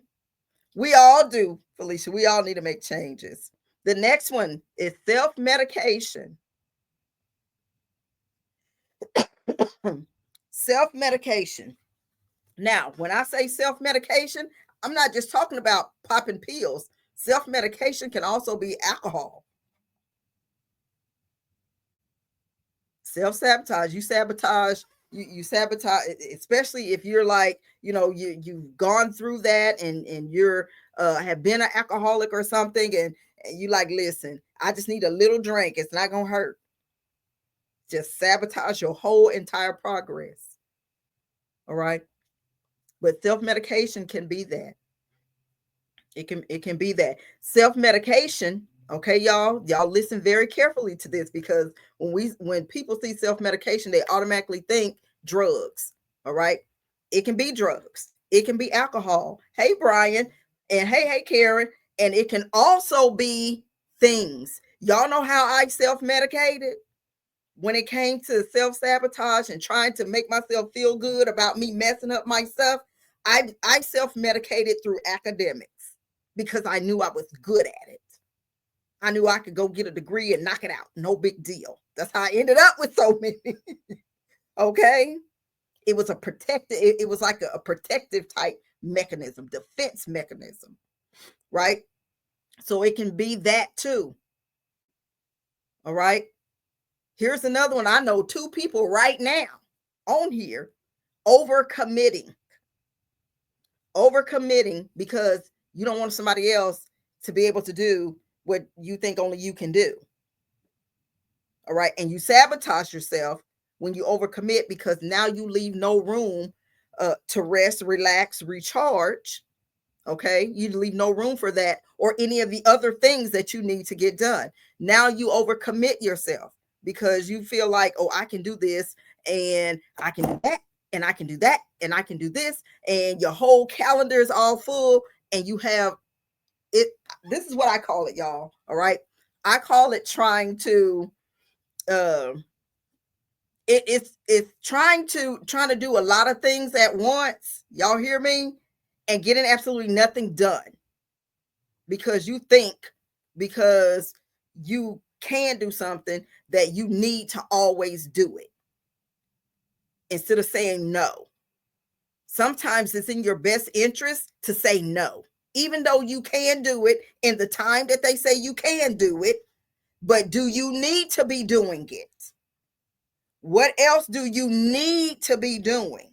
We all do, Felicia. We all need to make changes. The next one is self-medication. Self-medication. Now, when I say self-medication, I'm not just talking about popping pills. Self-medication can also be alcohol. Self-sabotage. You sabotage, especially if you're like, you've gone through that and you're have been an alcoholic or something, and you like, listen, I just need a little drink. It's not gonna hurt. Just sabotage your whole entire progress. All right. But self-medication can be that. It can be that. Self-medication, okay, y'all listen very carefully to this, because when people see self-medication, they automatically think drugs. All right. It can be drugs. It can be alcohol. Hey, Brian. And hey, Karen. And it can also be things. Y'all know how I self-medicated when it came to self-sabotage and trying to make myself feel good about me messing up my stuff. I self-medicated through academics because I knew I was good at it. I knew I could go get a degree and knock it out. No big deal. That's how I ended up with so many. Okay. It was a protective, it was like a protective type mechanism, defense mechanism, right? So it can be that too. All right. Here's another one. I know two people right now on here overcommitting because you don't want somebody else to be able to do what you think only you can do. All right. And you sabotage yourself when you overcommit, because now you leave no room to rest, relax, recharge. Okay. You leave no room for that or any of the other things that you need to get done. Now you overcommit yourself because you feel like, oh, I can do this and I can do that and I can do that and I can do this. And your whole calendar is all full and you have it. This is what I call it, y'all. All right. I call it trying to, uh, it's trying to do a lot of things at once. Y'all hear me? And getting absolutely nothing done because you think, because you can do something, that you need to always do it instead of saying no. Sometimes it's in your best interest to say no, even though you can do it in the time that they say you can do it. But do you need to be doing it? What else do you need to be doing?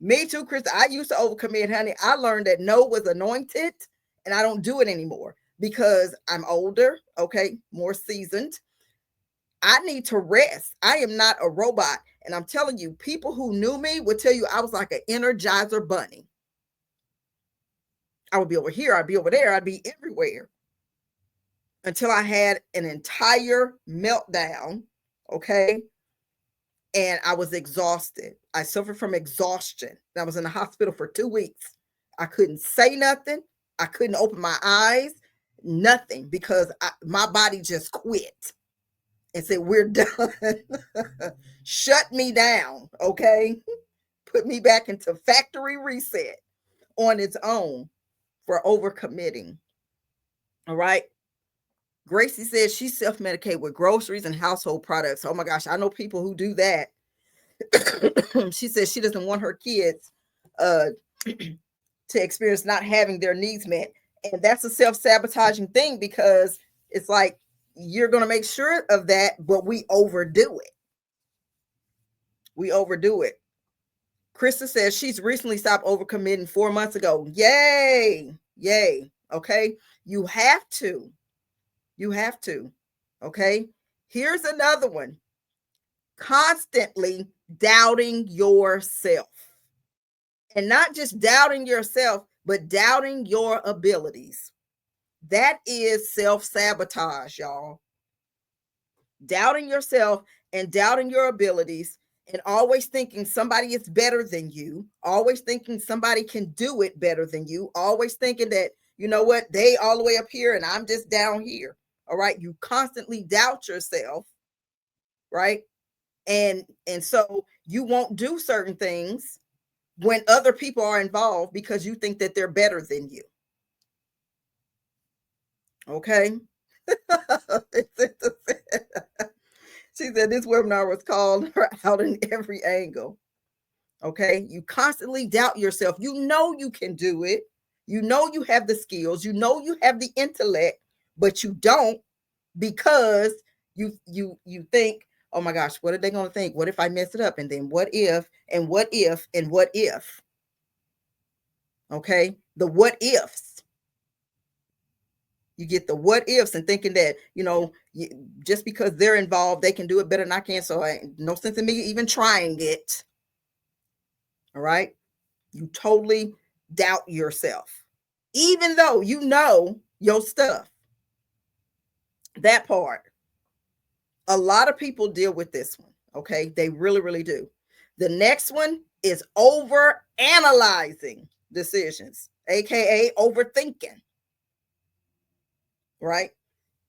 Me too, Chris. I used to overcommit, honey. I learned that no was anointed, and I don't do it anymore because I'm older, okay, more seasoned. I need to rest. I am not a robot. And I'm telling you, people who knew me would tell you I was like an energizer bunny. I would be over here, I'd be over there, I'd be everywhere until I had an entire meltdown, okay? And I was exhausted. I suffered from exhaustion. I was in the hospital for 2 weeks. I couldn't say nothing. I couldn't open my eyes, nothing, because my body just quit and said, we're done. Shut me down, okay? Put me back into factory reset on its own for overcommitting. All right. Gracie says she self-medicate with groceries and household products. Oh my gosh, I know people who do that. She says she doesn't want her kids to experience not having their needs met. And that's a self-sabotaging thing because it's like you're going to make sure of that, but we overdo it. We overdo it. Krista says she's recently stopped overcommitting 4 months ago. Yay. Yay. Okay. You have to. You have to. Okay. Here's another one. Constantly doubting yourself. And not just doubting yourself, but doubting your abilities. That is self-sabotage, y'all. Doubting yourself and doubting your abilities and always thinking somebody is better than you, always thinking somebody can do it better than you, always thinking that, you know what, they all the way up here and I'm just down here. All right. You constantly doubt yourself. Right. And so you won't do certain things when other people are involved because you think that they're better than you. Okay. She said this webinar was called her out in every angle. Okay. You constantly doubt yourself. You know you can do it. You know you have the skills. You know you have the intellect, but you don't because you think, oh my gosh, what are they going to think? What if I mess it up? And then what if, and what if, and what if? Okay. The what ifs. You get the what ifs and thinking that, you know, just because they're involved, they can do it better than I can. So no sense in me even trying it. All right. You totally doubt yourself, even though you know your stuff. That part. A lot of people deal with this one. Okay. They really, really do. The next one is over analyzing decisions, AKA overthinking. Right.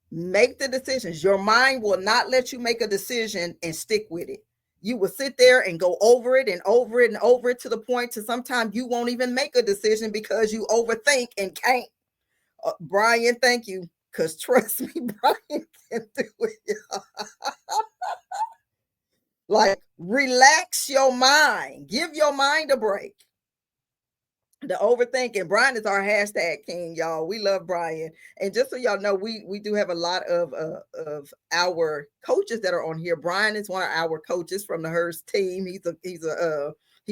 Make the decisions. Your mind will not let you make a decision and stick with it. You will sit there and go over it and over it and over it to the point to sometimes you won't even make a decision because you overthink and can't. Brian, thank you. Because trust me, Brian can do it. Like, relax your mind. Give your mind a break. The overthinking. Brian is our hashtag king, y'all. We love Brian. And just so y'all know, we do have a lot of our coaches that are on here. Brian is one of our coaches from the HERS team. He's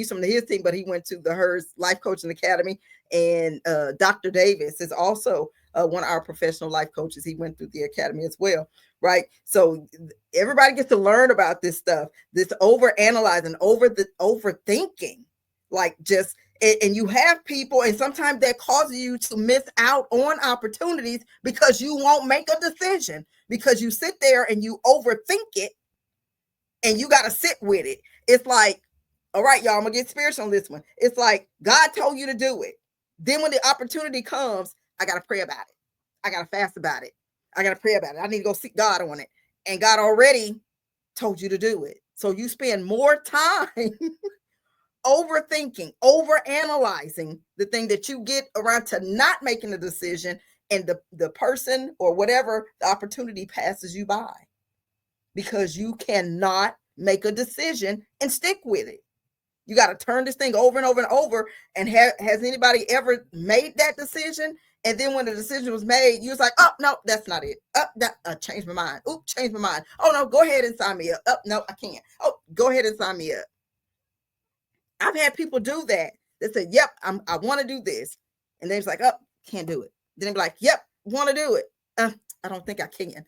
from his team, but he went to the HERS Life Coaching Academy. And Dr. Davis is also one of our professional life coaches. He went through the academy as well, right? So everybody gets to learn about this stuff. This over analyzing, overthinking, like just. And you have people, and sometimes that causes you to miss out on opportunities because you won't make a decision because you sit there and you overthink it and you got to sit with it. It's like, all right, y'all, I'm going to get spiritual on this one. It's like God told you to do it. Then when the opportunity comes, I got to pray about it. I got to fast about it. I got to pray about it. I need to go seek God on it. And God already told you to do it. So you spend more time overthinking, overanalyzing the thing that you get around to not making a decision, and the person or whatever, the opportunity passes you by because you cannot make a decision and stick with it. You got to turn this thing over and over and over. And has anybody ever made that decision And then when the decision was made, you was like, oh, no, that's not it. Oh, changed my mind. Oop, changed my mind. Oh, no, go ahead and sign me up. Oh, no, I can't. Oh, go ahead and sign me up. I've had people do that. They said, yep, I want to do this. And they're like, oh, can't do it. Then they're like, yep, want to do it. I don't think I can.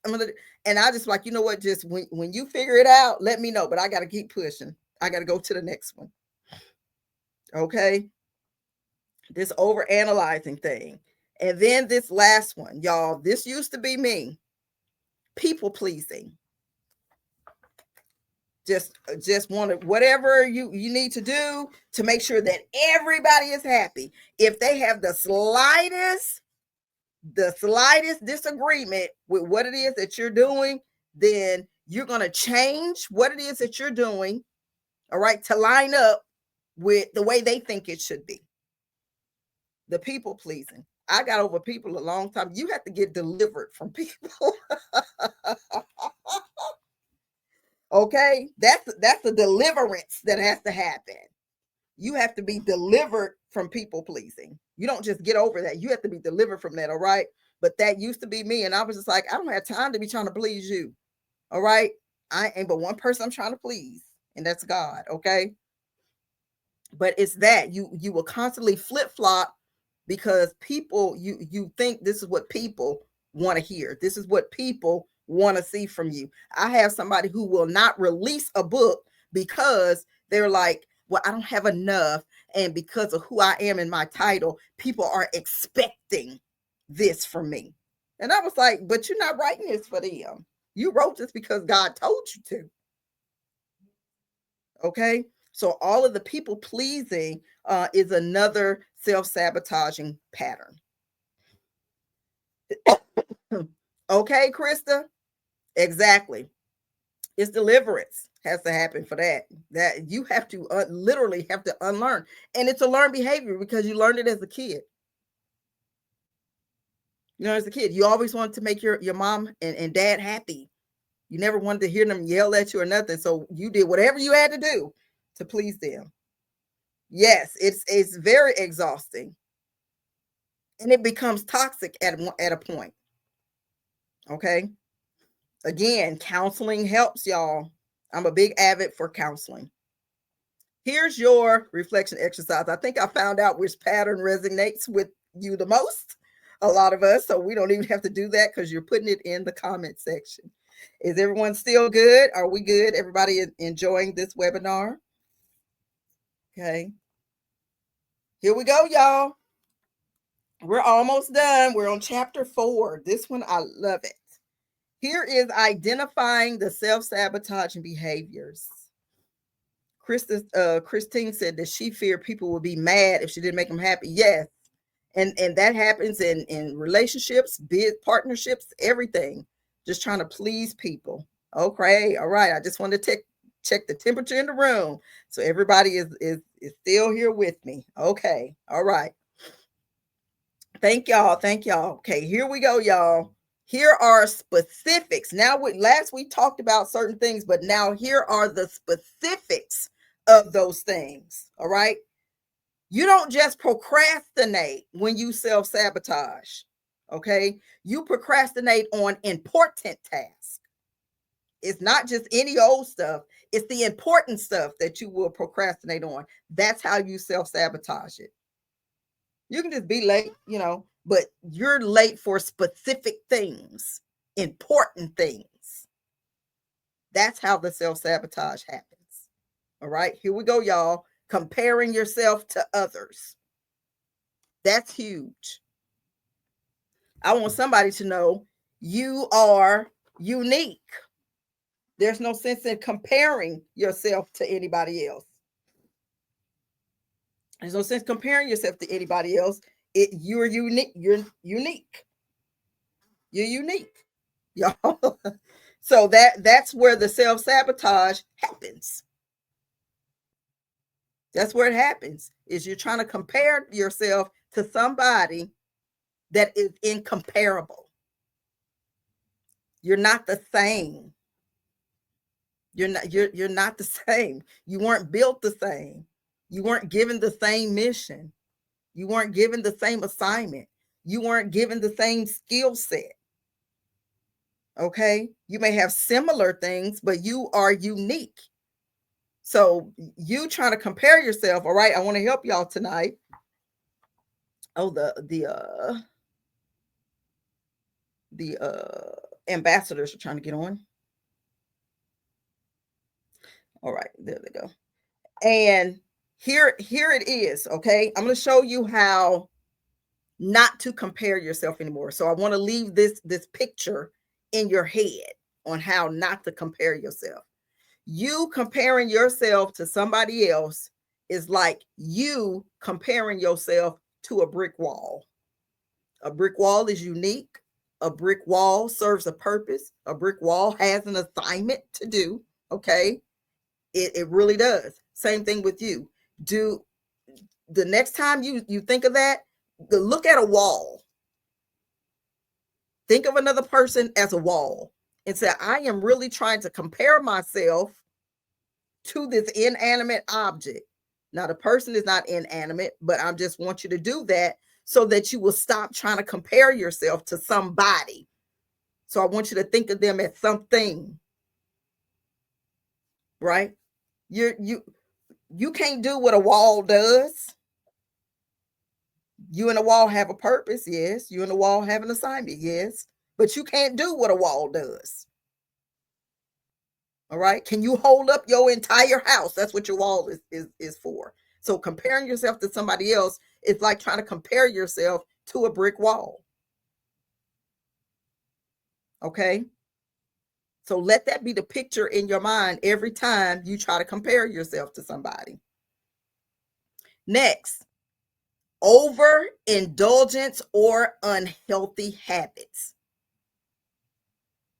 I'm gonna, and I just like, you know what? Just when you figure it out, let me know. But I got to keep pushing. I got to go to the next one. Okay. This over analyzing thing. And then this last one, y'all, this used to be me. People pleasing. Just want to, whatever you need to do to make sure that everybody is happy. If they have the slightest disagreement with what it is that you're doing, then you're going to change what it is that you're doing, all right, to line up with the way they think it should be. The people pleasing. I got over people a long time. You have to get delivered from people. Okay, that's a deliverance that has to happen. You have to be delivered from people pleasing. You don't just get over that. You have to be delivered from that, all right? But that used to be me, and I was just like, I don't have time to be trying to please you, all right? I ain't but one person I'm trying to please, and that's God, okay? But it's that you will constantly flip-flop because people, you think this is what people want to hear. This is what people want to see from you. I have somebody who will not release a book because they're like, well, I don't have enough. And because of who I am in my title, people are expecting this from me. And I was like, but you're not writing this for them. You wrote this because God told you to. Okay. So all of the people pleasing is another self-sabotaging pattern. Okay, Krista? Exactly. It's deliverance has to happen for that. That you have to literally have to unlearn. And it's a learned behavior because you learned it as a kid. You know, as a kid, you always wanted to make your mom and dad happy. You never wanted to hear them yell at you or nothing. So you did whatever you had to do to please them. Yes, it's very exhausting. And it becomes toxic at a point. Okay. Again, counseling helps, y'all. I'm a big avid for counseling. Here's your reflection exercise. I think I found out which pattern resonates with you the most. A lot of us, so we don't even have to do that because you're putting it in the comment section. Is everyone still good? Are we good? Everybody enjoying this webinar? Okay. Here we go, y'all. We're almost done. We're on chapter 4. This one, I love it. Here is identifying the self-sabotaging behaviors. Christine said that she feared people would be mad if she didn't make them happy. Yes. And that happens in relationships, partnerships, everything. Just trying to please people. Okay. All right. I just wanted to check the temperature in the room. So everybody is still here with me. Okay. All right. Thank y'all. Thank y'all. Okay, here we go, y'all. Here are specifics. Now, last we talked about certain things, but now here are the specifics of those things. All right. You don't just procrastinate when you self-sabotage. Okay. You procrastinate on important tasks. It's not just any old stuff. It's the important stuff that you will procrastinate on. That's how you self-sabotage it. You can just be late, but you're late for specific things, important things. That's how the self-sabotage happens. All right, here we go, y'all. Comparing yourself to others. That's huge. I want somebody to know you are unique. There's no sense in comparing yourself to anybody else. There's no sense comparing yourself to anybody else. You're unique. You're unique. You're unique, y'all. So that's where the self-sabotage happens. That's where it happens, is you're trying to compare yourself to somebody that is incomparable. You're not the same. You're not the same. You weren't built the same. You weren't given the same mission. You weren't given the same assignment. You weren't given the same skill set. Okay. You may have similar things, but you are unique. So you trying to compare yourself. All right. I want to help y'all tonight. Oh, the ambassadors are trying to get on. All right, there they go. And here it is. Okay. I'm going to show you how not to compare yourself anymore. So I want to leave this picture in your head on how not to compare yourself. You comparing yourself to somebody else is like you comparing yourself to a brick wall. A brick wall is unique. A brick wall serves a purpose. A brick wall has an assignment to do. Okay. It really does. Same thing with you. Do the next time you think of that, look at a wall. Think of another person as a wall and say, I am really trying to compare myself to this inanimate object. Now, the person is not inanimate, but I just want you to do that so that you will stop trying to compare yourself to somebody. So I want you to think of them as something, right? You can't do what a wall does. You and a wall have a purpose, yes. You and the wall have an assignment, yes. But you can't do what a wall does. All right. Can you hold up your entire house? That's what your wall is for. So comparing yourself to somebody else is like trying to compare yourself to a brick wall. Okay. So let that be the picture in your mind every time you try to compare yourself to somebody. Next, overindulgence or unhealthy habits.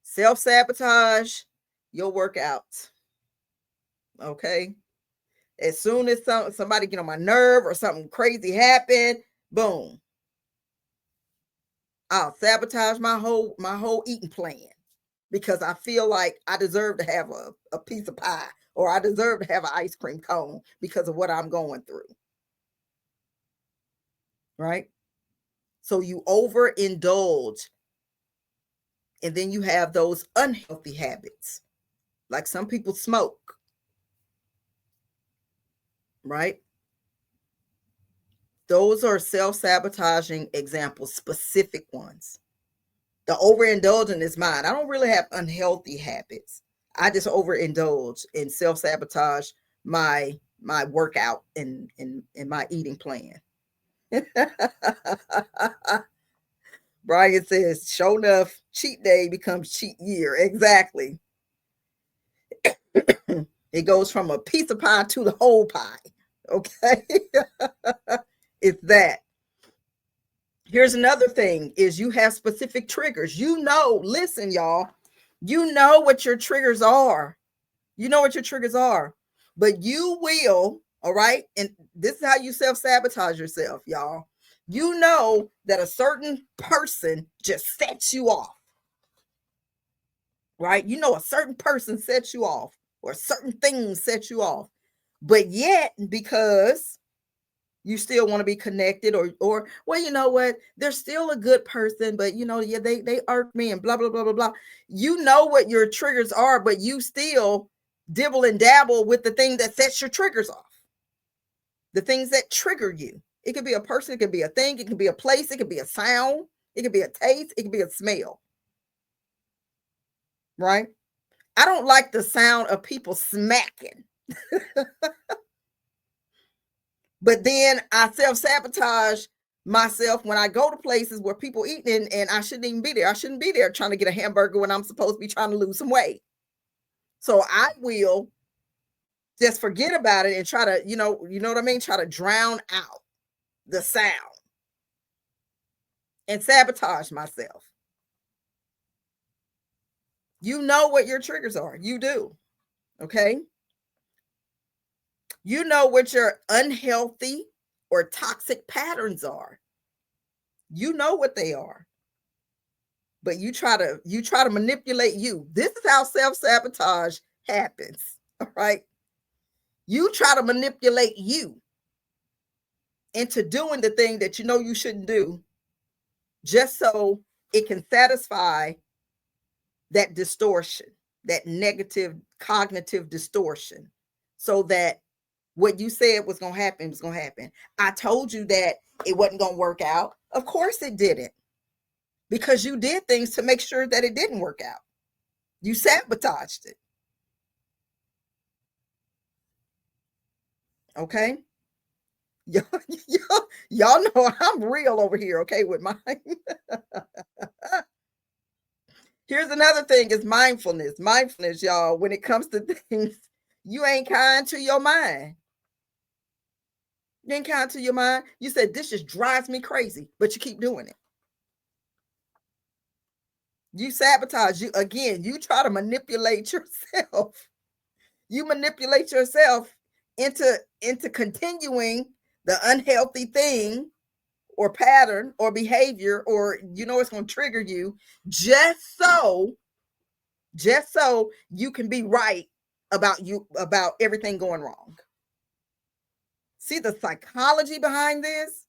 Self-sabotage your workouts. Okay. As soon as somebody get on my nerve or something crazy happen, boom, I'll sabotage my whole eating plan because I feel like I deserve to have a piece of pie or I deserve to have an ice cream cone because of what I'm going through. Right? So you overindulge, and then you have those unhealthy habits. Like some people smoke, right? Those are self-sabotaging examples, specific ones. The overindulging is mine. I don't really have unhealthy habits. I just overindulge and self-sabotage my workout and my eating plan. Brian says, "Show enough, cheat day becomes cheat year." Exactly. It goes from a piece of pie to the whole pie. Okay. It's that. Here's another thing is you have specific triggers. Listen, y'all, you know what your triggers are. You know what your triggers are, but you will, all right? And this is how you self-sabotage yourself, y'all. You know that a certain person just sets you off, right? You know a certain person sets you off or certain things set you off. But yet, because you still want to be connected or well, you know what, they're still a good person, but yeah, they irk me and blah blah blah blah blah. You know what your triggers are, but you still dibble and dabble with the thing that sets your triggers off, the things that trigger you. It could be a person, it could be a thing, it could be a place, it could be a sound, it could be a taste, it could be a smell, right? I don't like the sound of people smacking. But then I self-sabotage myself when I go to places where people eating and I shouldn't even be there. I shouldn't be there trying to get a hamburger when I'm supposed to be trying to lose some weight. So I will just forget about it and try to, you know what I mean? Try to drown out the sound and sabotage myself. You know what your triggers are. You do. Okay. You know what your unhealthy or toxic patterns are. You know what they are. But you try to manipulate you. This is how self-sabotage happens. All right. You try to manipulate you into doing the thing that you know you shouldn't do just so it can satisfy that distortion, that negative cognitive distortion, so that what you said was going to happen was going to happen. I told you that it wasn't going to work out. Of course it didn't, because you did things to make sure that it didn't work out. You sabotaged it. Okay? Y'all know I'm real over here, okay, with mine. Here's another thing is mindfulness. Mindfulness, y'all, when it comes to things, you ain't kind to your mind. You ain't kind to your mind. You said, this just drives me crazy, but you keep doing it. You sabotage. You again, you try to manipulate yourself. You manipulate yourself into continuing the unhealthy thing or pattern or behavior, or it's going to trigger you just so you can be right about everything going wrong. See the psychology behind this?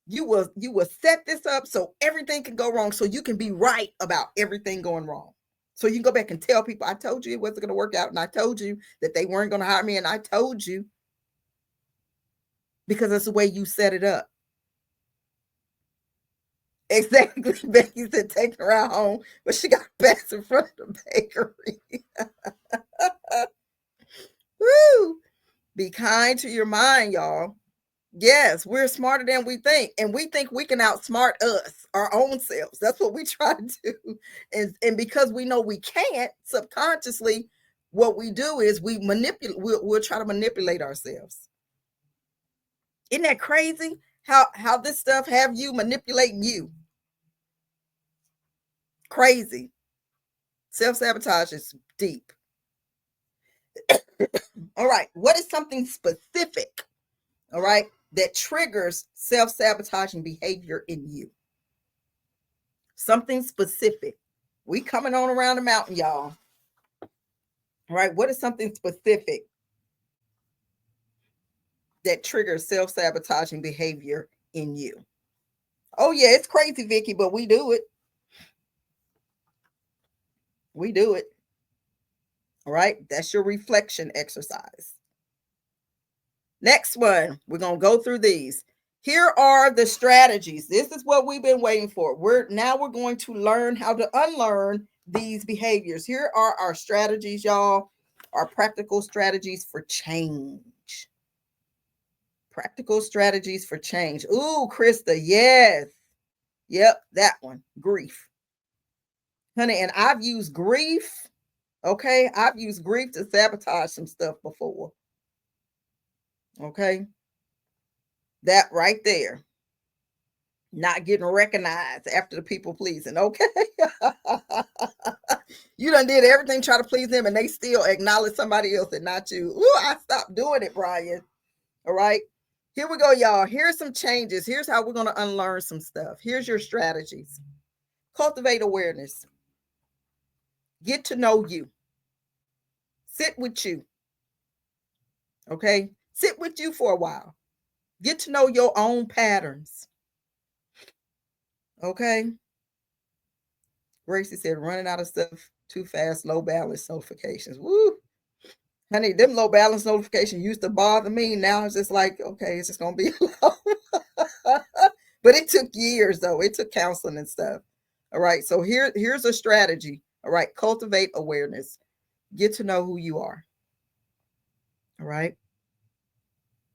You will set this up so everything can go wrong, so you can be right about everything going wrong. So you can go back and tell people, I told you it wasn't going to work out, and I told you that they weren't going to hire me, and I told you, because that's the way you set it up. Exactly. Becky said take her out home, but she got bags in front of the bakery. Woo! Be kind to your mind, y'all. Yes, we're smarter than we think, and we think we can outsmart us, our own selves. That's what we try to do. And because we know we can't, subconsciously, what we do is we manipulate. We'll try to manipulate ourselves. Isn't that crazy? How this stuff have you manipulating you? Crazy. Self-sabotage is deep. All right. What is something specific, all right, that triggers self-sabotaging behavior in you? Something specific. We coming on around the mountain, y'all. All right. What is something specific that triggers self-sabotaging behavior in you? Oh, yeah, it's crazy, Vicky, but we do it. We do it. All right. That's your reflection exercise. Next one, we're going to go through these. Here are the strategies. This is what we've been waiting for. We're going to learn how to unlearn these behaviors. Here are our strategies, y'all. Our practical strategies for change. Practical strategies for change. Ooh, Krista, yes. Yep, that one. Grief. Honey, and I've used grief. Okay, I've used grief to sabotage some stuff before. Okay. That right there. Not getting recognized after the people pleasing. Okay. You done did everything, try to please them, and they still acknowledge somebody else and not you. Ooh, I stopped doing it, Brian. All right. Here we go, y'all. Here's some changes. Here's how we're going to unlearn some stuff. Here's your strategies. Cultivate awareness. Get to know you. Sit with you. Okay. Sit with you for a while. Get to know your own patterns. Okay. Gracie said, running out of stuff too fast, low balance notifications. Woo. Honey, them low balance notifications used to bother me. Now it's just like, okay, it's just going to be low. But it took years, though. It took counseling and stuff. All right. So here's a strategy. All right. Cultivate awareness. Get to know who you are. All right.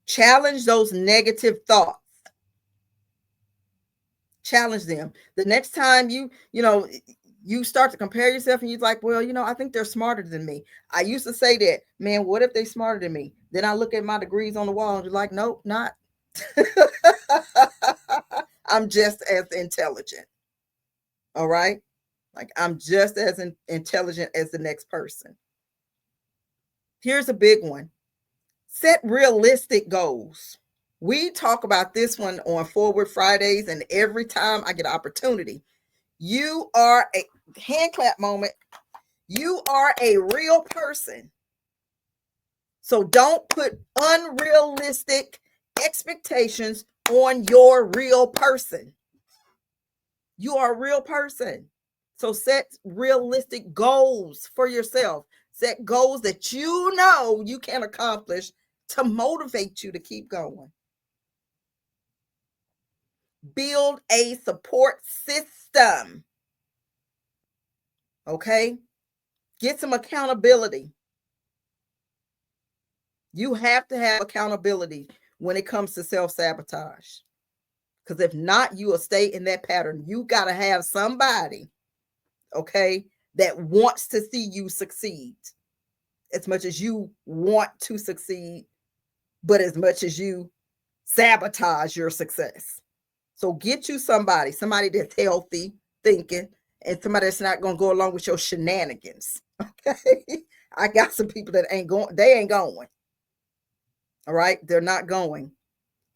Challenge those negative thoughts. Challenge them. The next time you start to compare yourself and you're like, well, I think they're smarter than me. I used to say that, man, what if they're smarter than me? Then I look at my degrees on the wall and you're like, nope, not. I'm just as intelligent. All right. Like I'm just as intelligent as the next person. Here's a big one. Set realistic goals. We talk about this one on Forward Fridays, and every time I get an opportunity, you are a hand clap moment. You are a real person. So don't put unrealistic expectations on your real person. You are a real person. So set realistic goals for yourself. Set goals that you know you can accomplish to motivate you to keep going. Build a support system. Okay? Get some accountability. You have to have accountability when it comes to self-sabotage. Because if not, you will stay in that pattern. You got to have somebody, okay, that wants to see you succeed as much as you want to succeed, but as much as you sabotage your success. So get you somebody that's healthy thinking, and somebody that's not going to go along with your shenanigans. Okay. I got some people that ain't going, they ain't going. All right. They're not going.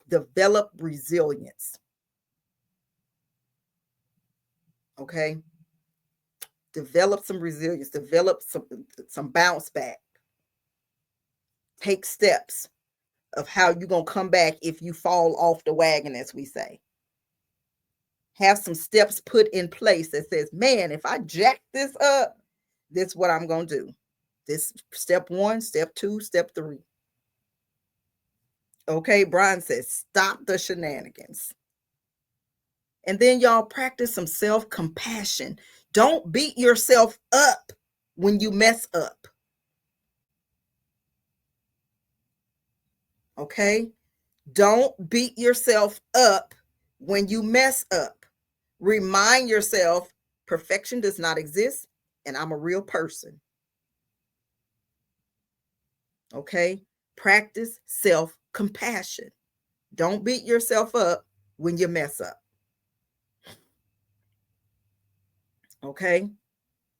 Develop resilience. Okay. Develop some resilience, develop some bounce back. Take steps of how you're going to come back if you fall off the wagon, as we say. Have some steps put in place that says, man, if I jack this up, this is what I'm going to do. This step 1, step 2, step 3. Okay, Brian says, stop the shenanigans. And then y'all practice some self-compassion. Don't beat yourself up when you mess up. Okay? Don't beat yourself up when you mess up. Remind yourself perfection does not exist and I'm a real person. Okay? Practice self-compassion. Don't beat yourself up when you mess up. Okay?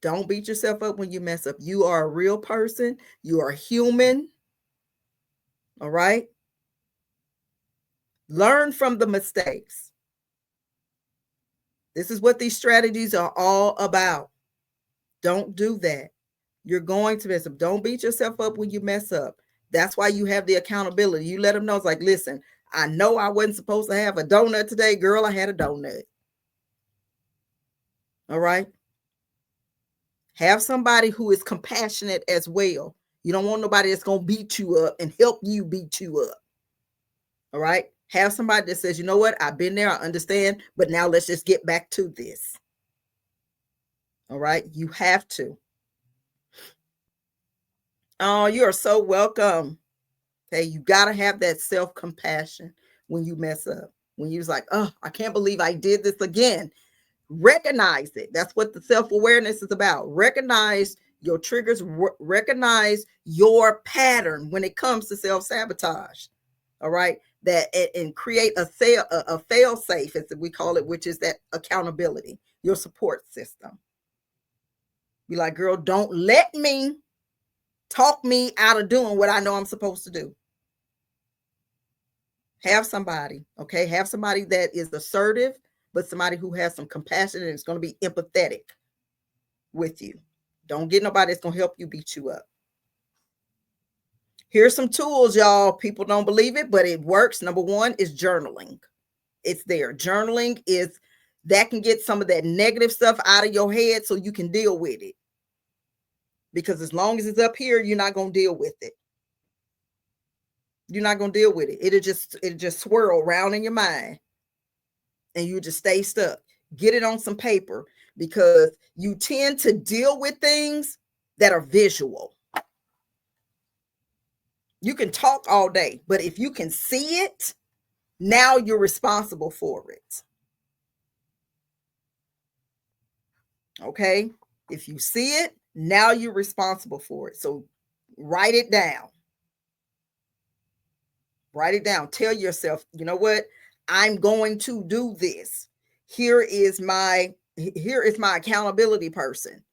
Don't beat yourself up when you mess up. You are a real person. You are human. All right? Learn from the mistakes. This is what these strategies are all about. Don't do that. You're going to mess up. Don't beat yourself up when you mess up. That's why you have the accountability. You let them know, it's like, listen, I know I wasn't supposed to have a donut today. Girl, I had a donut. All right? Have somebody who is compassionate as well. You don't want nobody that's going to beat you up and help you beat you up. All right? Have somebody that says, you know what? I've been there. I understand. But now let's just get back to this. All right? You have to. Oh, you are so welcome. Okay, you got to have that self-compassion when you mess up. When you're like, oh, I can't believe I did this again. Recognize it. That's what the self-awareness is about. Recognize your triggers, recognize your pattern when it comes to self-sabotage. All right, that and create a fail safe, as we call it, which is that accountability, your support system. Be like, girl, don't let me talk me out of doing what I know I'm supposed to do. Have somebody, okay? Have somebody that is assertive, but somebody who has some compassion and is going to be empathetic with you. Don't get nobody that's going to help you beat you up. Here's some tools, y'all. People don't believe it, but it works. Number 1 is journaling. It's there. Journaling is that can get some of that negative stuff out of your head so you can deal with it. Because as long as it's up here, you're not going to deal with it. You're not going to deal with it. It'll just swirl around in your mind and you just stay stuck. Get it on some paper because you tend to deal with things that are visual. You can talk all day, but if you can see it, now you're responsible for it. Okay? If you see it, now you're responsible for it. So write it down. Write it down. Tell yourself, you know what? I'm going to do this. Here is my accountability person.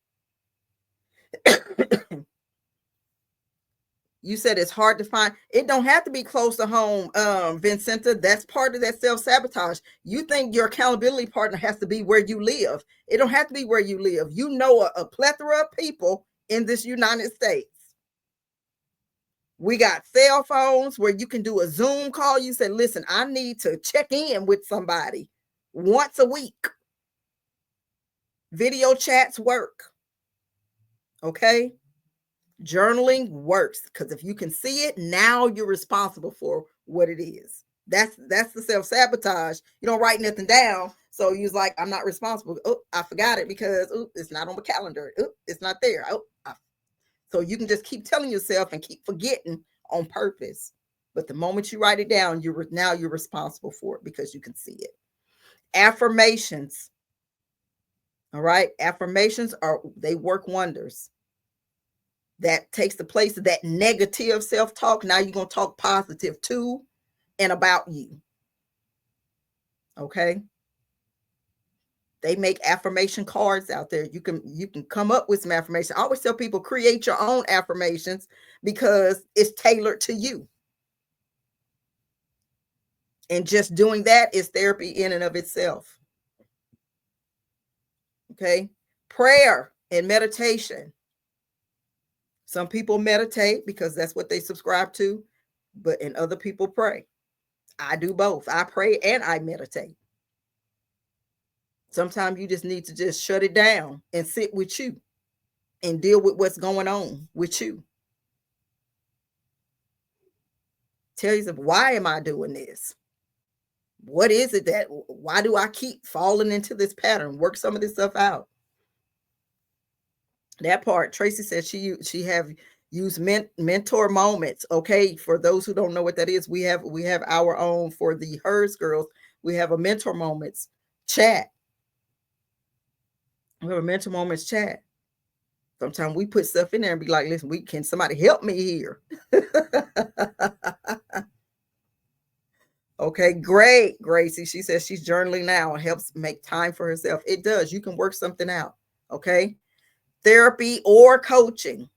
You said it's hard to find. It don't have to be close to home, Vincenta. That's part of that self-sabotage. You think your accountability partner has to be where you live. It don't have to be where you live. You know a plethora of people in this United States. We got cell phones where you can do a Zoom call. You say, listen, I need to check in with somebody once a week. Video chats work. Okay. Journaling works because if you can see it, now you're responsible for what it is. That's the self-sabotage. You don't write nothing down. So you're like, I'm not responsible. Oh, I forgot it because it's not on the calendar. Oh, it's not there. So you can just keep telling yourself and keep forgetting on purpose. But the moment you write it down, you're responsible for it because you can see it. Affirmations. All right. Affirmations they work wonders. That takes the place of that negative self-talk. Now you're going to talk positive to and about you. Okay. They make affirmation cards out there. You can come up with some affirmation. I always tell people create your own affirmations because it's tailored to you. And just doing that is therapy in and of itself. Okay. Prayer and meditation. Some people meditate because that's what they subscribe to, and other people pray. I do both. I pray and I meditate. Sometimes you just need to just shut it down and sit with you and deal with what's going on with you. Tell yourself, why am I doing this? What is it why do I keep falling into this pattern? Work some of this stuff out. That part, Tracy said she have used mentor moments. Okay, for those who don't know what that is, we have our own for the Hers girls. We have a mentor moments chat. We have a mentor moments chat. Sometimes we put stuff in there and be like, listen, can somebody help me here? Okay, great, Gracie. She says she's journaling now and helps make time for herself. It does. You can work something out. Okay. Therapy or coaching.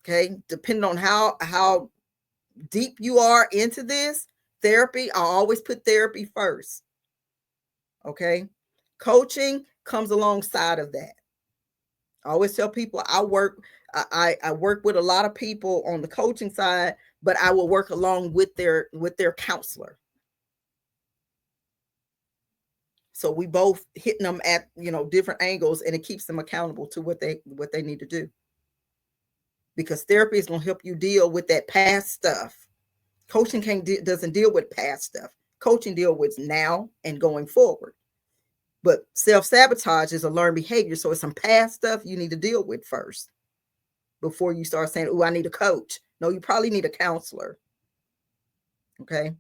Okay. Depending on how deep you are into this, therapy, I always put therapy first. Okay. Coaching comes alongside of that. I always tell people I work with a lot of people on the coaching side, but I will work along with their counselor. So we both hitting them at different angles, and it keeps them accountable to what they need to do. Because therapy is going to help you deal with that past stuff. Coaching doesn't deal with past stuff. Coaching deal with now and going forward. But self-sabotage is a learned behavior. So it's some past stuff you need to deal with first before you start saying, oh, I need a coach. No, you probably need a counselor. Okay.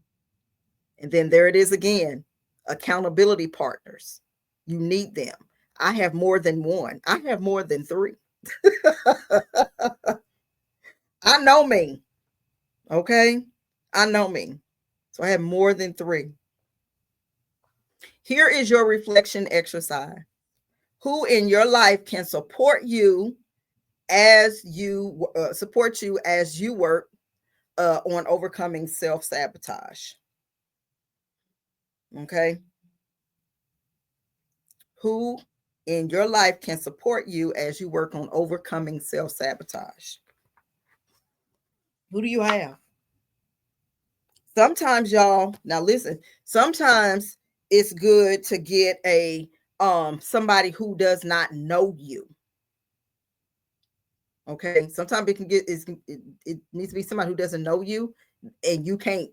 And then there it is again, accountability partners. You need them. I have more than one. I have more than three. I know me. Okay. I know me. So I have more than three. Here is your reflection exercise. Who in your life can support you as you work on overcoming self-sabotage? Okay. Who in your life can support you as you work on overcoming self-sabotage? Who do you have? Sometimes, y'all, now listen, sometimes it's good to get a somebody who does not know you. Okay. Sometimes it needs to be somebody who doesn't know you, and you can't,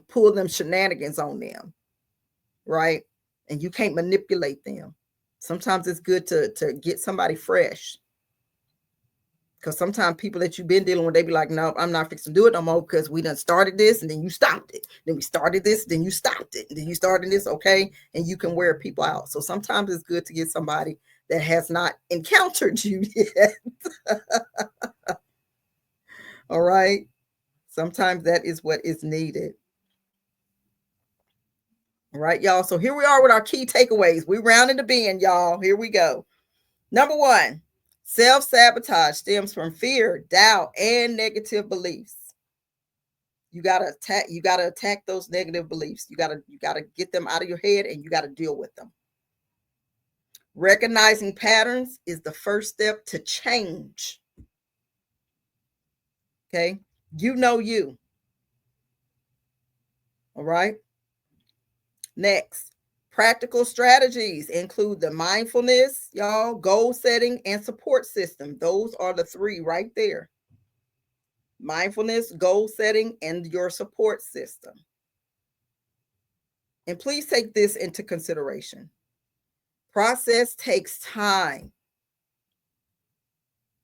pull them shenanigans on them, right? And you can't manipulate them. Sometimes it's good to get somebody fresh. Because sometimes people that you've been dealing with, they be like, no, I'm not fixing to do it no more because we done started this and then you stopped it. Then we started this, then you stopped it. And then you started this, okay? And you can wear people out. So sometimes it's good to get somebody that has not encountered you yet. All right? Sometimes that is what is needed. All right, y'all. So here we are with our key takeaways. We rounded the bend, y'all. Here we go. Number one, self-sabotage stems from fear, doubt, and negative beliefs. You gotta attack those negative beliefs. You gotta get them out of your head, and you gotta deal with them. Recognizing patterns is the first step to change. Okay, you know you. All right. Next, Practical strategies include the mindfulness, y'all, goal setting, and support system. Those are the three right there. Mindfulness, goal setting, and your support system. And please take this into consideration. Process takes time.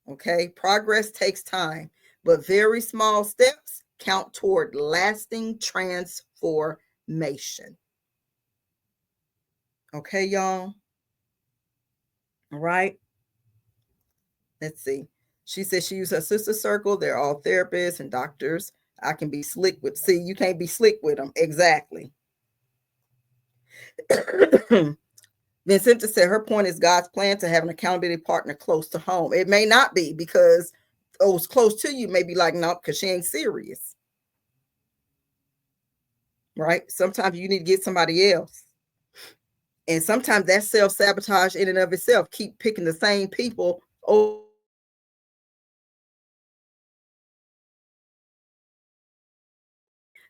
Okay, progress takes time, but very small steps count toward lasting transformation. Okay, y'all. All right. Let's see. She says she used her sister circle. They're all therapists and doctors. I can be slick with. See, you can't be slick with them. Exactly. Vincenta said her point is God's plan to have an accountability partner close to home. It may not be because those close to you may be like, no, because she ain't serious. Right? Sometimes you need to get somebody else. And sometimes that self-sabotage in and of itself, keep picking the same people over.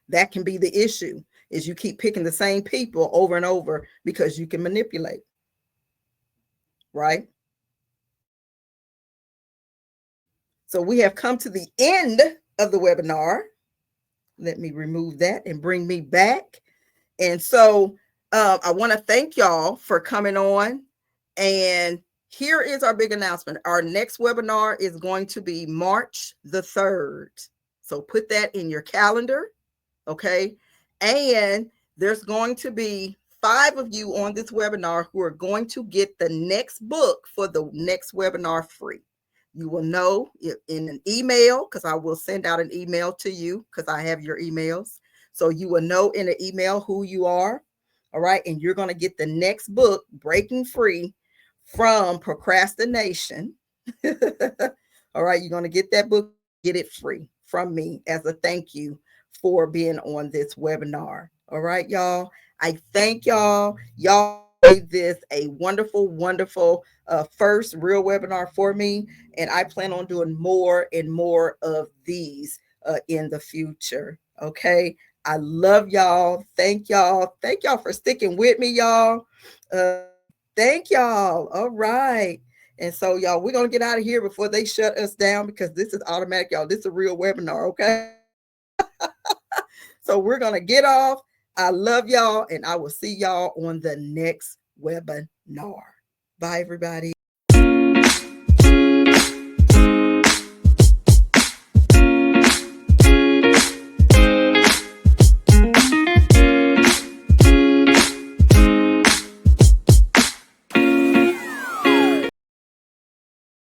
That can be the issue, is you keep picking the same people over and over because you can manipulate. Right? So we have come to the end of the webinar. Let me remove that and bring me back. And so I want to thank y'all for coming on. And here is our big announcement. Our next webinar is going to be March the 3rd. So put that in your calendar. Okay. And there's going to be 5 of you on this webinar who are going to get the next book for the next webinar free. You will know in an email, because I will send out an email to you because I have your emails. So you will know in an email who you are. All right. And you're going to get the next book, Breaking Free from Procrastination. All right. You're going to get that book, get it free from me as a thank you for being on this webinar. All right, y'all. I thank y'all. Y'all made this a wonderful, wonderful first real webinar for me. And I plan on doing more and more of these in the future. Okay. I love y'all. Thank y'all. Thank y'all for sticking with me, y'all. Thank y'all. All right. And so, y'all, we're going to get out of here before they shut us down because this is automatic, y'all. This is a real webinar. Okay. So we're going to get off. I love y'all, and I will see y'all on the next webinar. Bye, everybody.